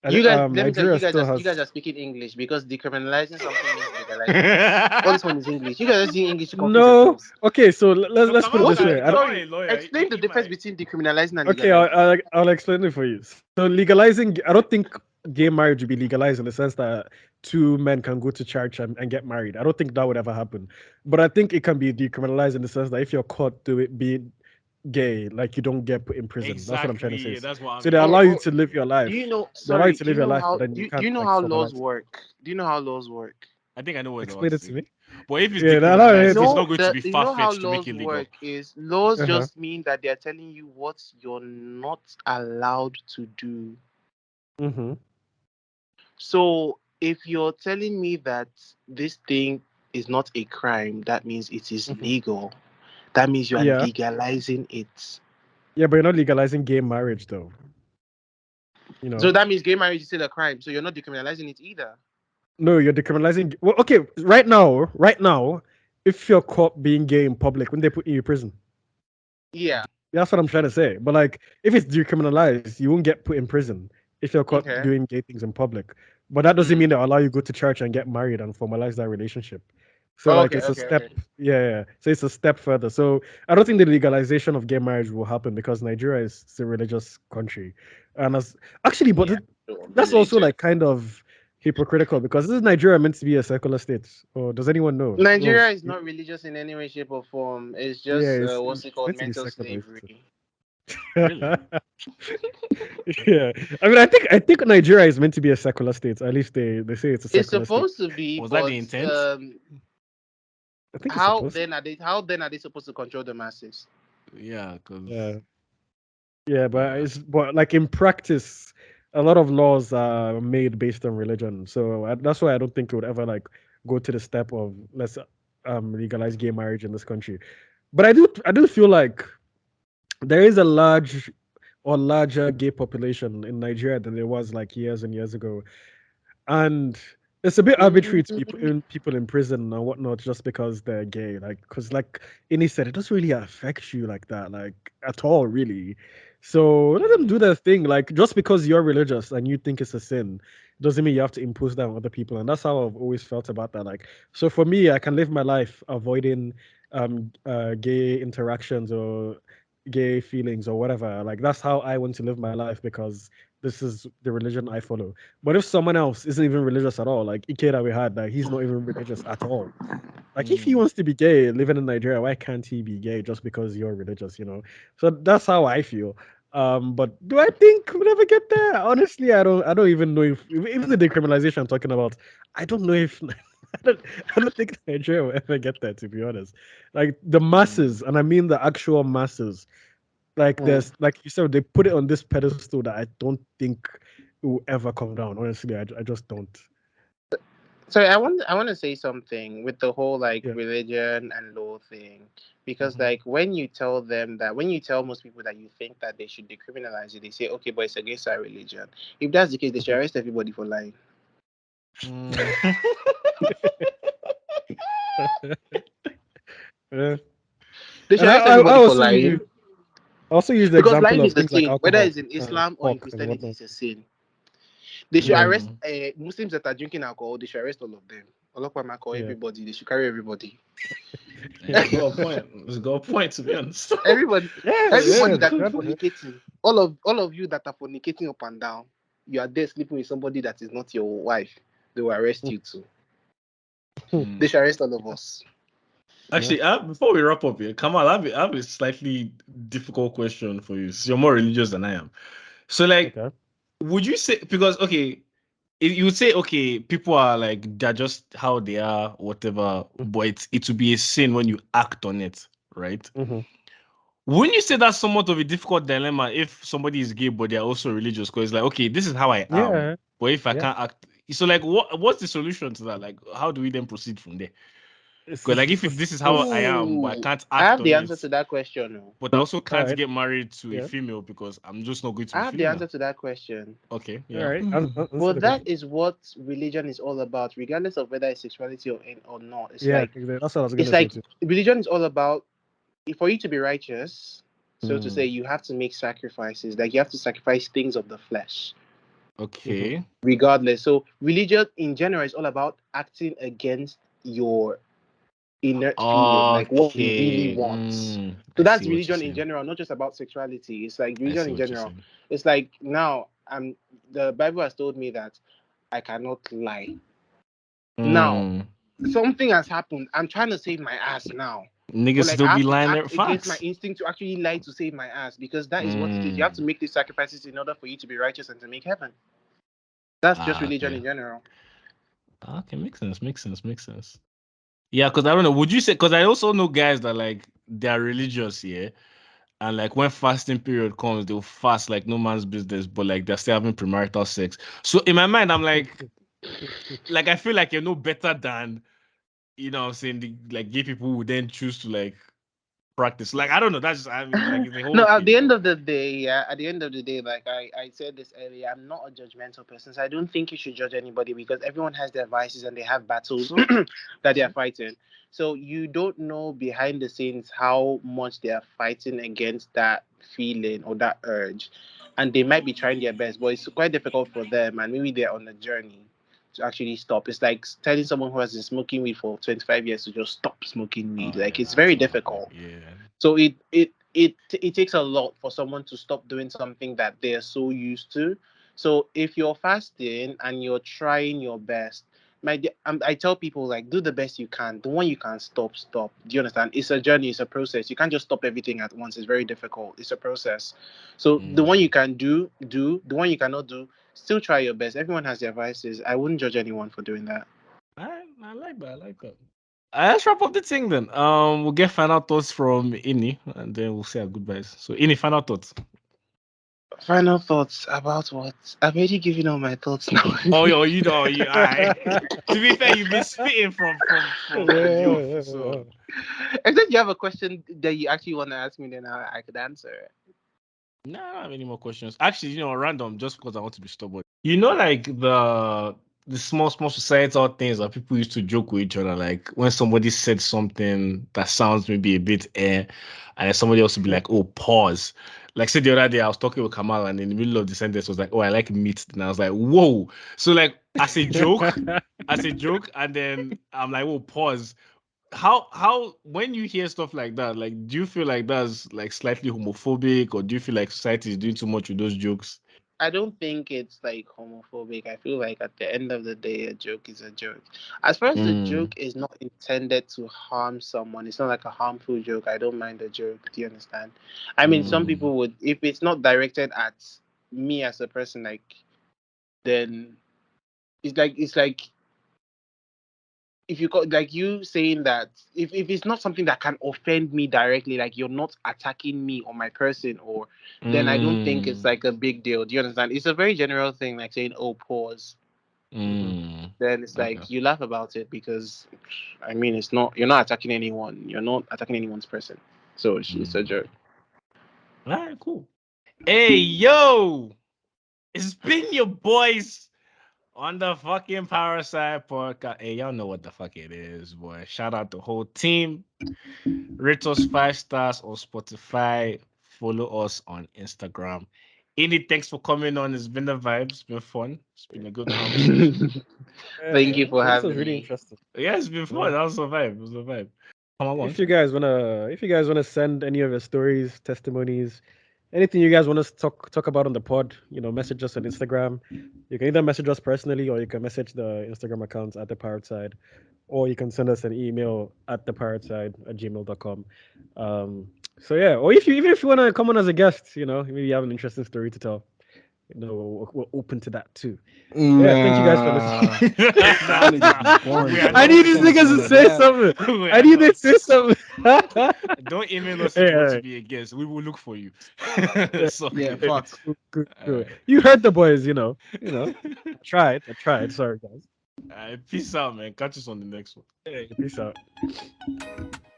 You guys, let me tell you, Nigeria still has. you guys are speaking English because decriminalizing something means legalizing. All this one is English. You guys are using English to confuse No. yourselves. Okay, so let's put it this Come on, way. come on, lawyer. Explain the difference between decriminalizing and Okay, legalizing. I'll explain it for you. So legalizing, I don't think gay marriage would be legalized in the sense that two men can go to church and get married. I don't think that would ever happen. But I think it can be decriminalized in the sense that if you're caught being gay, like you don't get put in prison. That's what I'm trying to say. Exactly. That's what So they allow you to live your life. Do you know? They allow you Sorry. to Do live you your know life, how? but then you Do can't you know like how laws formalize. work? Do you know how laws work? I think I know what Explain it to me. But if it's Yeah, I know decriminalized, it it's is. not going to be You know how far-fetched to make laws it legal. work is laws Uh-huh. just mean that they're telling you what you're not allowed to do. Mm-hmm. So if you're telling me that this thing is not a crime, that means it is Mm-hmm. legal. That means you are Yeah. legalizing it. Yeah, but you're not legalizing gay marriage though. You know. So that means gay marriage is still a crime. So you're not decriminalizing it either. No, you're decriminalizing. Well, okay, right now, if you're caught being gay in public, when they put you in prison, Yeah. that's what I'm trying to say. But like, if it's decriminalized, you won't get put in prison if you're caught Okay. doing gay things in public. But that doesn't mean they'll allow you to go to church and get married and formalize that relationship. So like, it's a step. Yeah. So it's a step further. So I don't think the legalization of gay marriage will happen because Nigeria is a religious country, and actually, but that's also like kind of hypocritical because this is Nigeria meant to be a secular state, or does anyone know? Nigeria is not religious in any way, shape, or form. It's Yeah, just it's what's it called? meant to be Mental secular. slavery. Really? Yeah, I mean, I think Nigeria is meant to be a secular state. At least they say it's a It's secular state. supposed to be, Was that but the intent? I think it's how supposed. then are they supposed to control the masses? Yeah, because Yeah, but like in practice, a lot of laws are made based on religion. So that's why I don't think it would ever like go to the step of let's legalize gay marriage in this country. But I do feel like there is a larger gay population in Nigeria than there was like years and years ago. And it's a bit arbitrary to be putting people in prison and whatnot just because they're gay. Like, because like Ini said, it doesn't really affect you like that, like at all, really. So let them do their thing. Like, just because you're religious and you think it's a sin, doesn't mean you have to impose that on other people. And that's how I've always felt about that. Like, so for me, I can live my life avoiding gay interactions or gay feelings or whatever. Like, that's how I want to live my life because this is the religion I follow. But if someone else isn't even religious at all, like Ike that we had, like he's not even religious at all. Like if he wants to be gay living in Nigeria, why can't he be gay just because you're religious, you know? So that's how I feel. But do I think we'll ever get there? Honestly, I don't even know if even the decriminalization I'm talking about, I don't know if I don't think Nigeria will ever get there, to be honest. Like the masses, and I mean the actual masses, like there's like you said, they put it on this pedestal that I don't think it will ever come down. Honestly, I just don't. Sorry, I want to say something with the whole like Yeah. religion and law thing, because Mhm. like when you tell them that, when you tell most people that you think that they should decriminalize it, they say okay, but it's against our religion. If that's the case, they should Mhm. arrest everybody for lying. Mm. Yeah. They should And arrest I everybody for also lying use the because example lying is of a things like sin, whether alcohol it's in and Islam or in pork and Christianity, whatnot. it's a sin. They should Yeah. arrest Mm. Muslims that are drinking alcohol. They should arrest all of them. Olokwa, Yeah. everybody. They should carry everybody. It's got a point. It's got a point, to be honest. Everybody, Yeah. everybody Yeah. that is That- fornicating, all of you that are fornicating up and down, you are there sleeping with somebody that is not your wife. They will arrest you too. Mm. They should arrest all of us. yeah. Actually, before we wrap up here, Kamal, I have a slightly difficult question for you. Since you're more religious than I am. So, like, Okay. would you say, because okay, you would say okay, people are like they're just how they are, whatever, but it would be a sin when you act on it, right? Mm-hmm. Wouldn't you say that's somewhat of a difficult dilemma if somebody is gay but they're also religious? Because it's like, okay, this is how I am, Yeah. but if I Yeah. can't act, so like, what's the solution to that? Like, how do we then proceed from there? Because like, if this is how I am, but I Ooh, can't I act have the on answer it, to that question. Oh. but I also All can't right. get married to a Yeah. female because I'm just not going to be I have the feeling answer that. to that question. Okay, All yeah. right. Answer Well, the that question. is what religion is all about, regardless of whether it's sexuality or not. Yeah. Exactly. That's what I was It's gonna say like too. religion is all about, for you to be righteous, so to Mm, say, you have to make sacrifices. Like you have to sacrifice things of the flesh, Mm-hmm. okay. regardless. So religion in general is all about acting against your inert feeling, like what you really Okay. want. So I that's see what you're religion in saying. general, not just about sexuality. It's like I religion see in what you're general. saying. It's like now the Bible has told me that I cannot lie. Now Mm. something has happened. I'm trying to save my ass now. But Niggas like still I be have to lying there. act against my Facts. instinct to actually lie to save my ass, because that is what it is. You have Mm. to make these sacrifices in order for you to be righteous and to make heaven. That's just religion Okay. in general. Okay, makes sense. Makes sense. Makes sense. Yeah, because I don't know. Would you say? Because I also know guys that like they're religious, yeah, and like when fasting period comes, they'll fast like no man's business, but like they're still having premarital sex. So in my mind, I'm like I feel like you're no better than what I'm saying, like gay people who then choose to like practice. Like I don't know. That's just I mean, like it's the No, whole at thing. the end of the day, yeah, at the end of the day, like I said this earlier, I'm not a judgmental person. So I don't think you should judge anybody, because everyone has their vices and they have battles So that they are fighting. So you don't know behind the scenes how much they are fighting against that feeling or that urge. And they might be trying their best, but it's quite difficult for them, and maybe they're on a journey to actually stop. It's like telling someone who has been smoking weed for 25 years to just stop smoking weed. Like it's yeah, very it's not happening. difficult. Yeah. So it takes a lot for someone to stop doing something that they're so used to. So if you're fasting and you're trying your best, I tell people like do the best you can. The one you can stop, stop. Do you understand? It's a journey, it's a process. You can't just stop everything at once. It's very difficult. It's a process. So the one you Mm. can do. The one you cannot do, still try your best. Everyone has their vices. I wouldn't judge anyone for doing that. I like that. I like that. Let's wrap up the thing then. We'll get final thoughts from Ini, and then we'll say our goodbyes. So, Ini, final thoughts. Final thoughts about what? I've already given all my thoughts now. You know, you. I. To be fair, you've been spitting from the off. Yeah. So, Except you have a question that you actually want to ask me, then I could answer it. no, I don't have any more questions. Actually, random, just because I want to be stubborn. Like the small societal things that people used to joke with each other, like when somebody said something that sounds maybe a bit and then somebody else would be like, "Oh, pause." Like, say the other day, I was talking with Kamal, and in the middle of the sentence was like, "Oh, I like meat," and I was like, "Whoa!" So like, as a joke, and then I'm like, "Oh, pause." How when you hear stuff like that, like do you feel like that's like slightly homophobic, or do you feel like society is doing too much with those jokes? I don't think it's like homophobic. I feel like at the end of the day, a joke is a joke. As far as the Mm, joke is not intended to harm someone, it's not like a harmful joke. I don't mind the joke. Do you understand? I mean, some mm, people would, if it's not directed at me as a person, like, then it's like if you got like you saying that if it's not something that can offend me directly, like you're not attacking me or my person, or then I don't think it's mm, like a big deal. Do you understand? It's a very general thing, like saying, "Oh, pause." then it's like you laugh about it because, I mean, it's not, you're not attacking anyone. You're not attacking anyone's person. So it's a joke. All right, cool. Hey, yo, it's been your boys on the fucking Parrot Side podcast. Hey, y'all know what the fuck it is, boy. Shout out the whole team. Rate us 5 stars on Spotify. Follow us on Instagram. Any thanks for coming on. It's been a vibe. It's been fun. It's been a good conversation. Thank you for This having was really me. interesting. Yeah, it's been fun. That was a vibe. It was a vibe. Come on. If you guys wanna send any of your stories, testimonies, anything you guys want us to talk about on the pod, message us on Instagram. You can either message us personally or you can message the Instagram accounts at the Parrot Side, or you can send us an email at theparrotside@gmail.com. So yeah, or even if you want to come on as a guest, maybe you have an interesting story to tell. We're open to that too. Yeah, thank you guys for listening. I need these niggas to say something. I need them to say something. Don't email us if you want to be a guest. We will look for you. So, Yeah, fuck. Good. Alright. You heard the boys, I tried. Sorry, guys. Peace out, man. Catch us on the next one. Hey, peace out.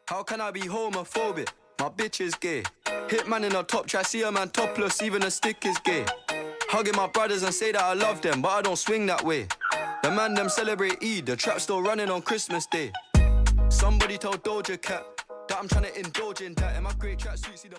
How can I be homophobic? My bitch is gay. Hitman in a top try, see a man topless, even a stick is gay. Hugging my brothers and say that I love them, but I don't swing that way. The man them celebrate Eid, the trap still running on Christmas Day. Somebody told Doja Cat that I'm trying to indulge in that. In my great tracksuit, see the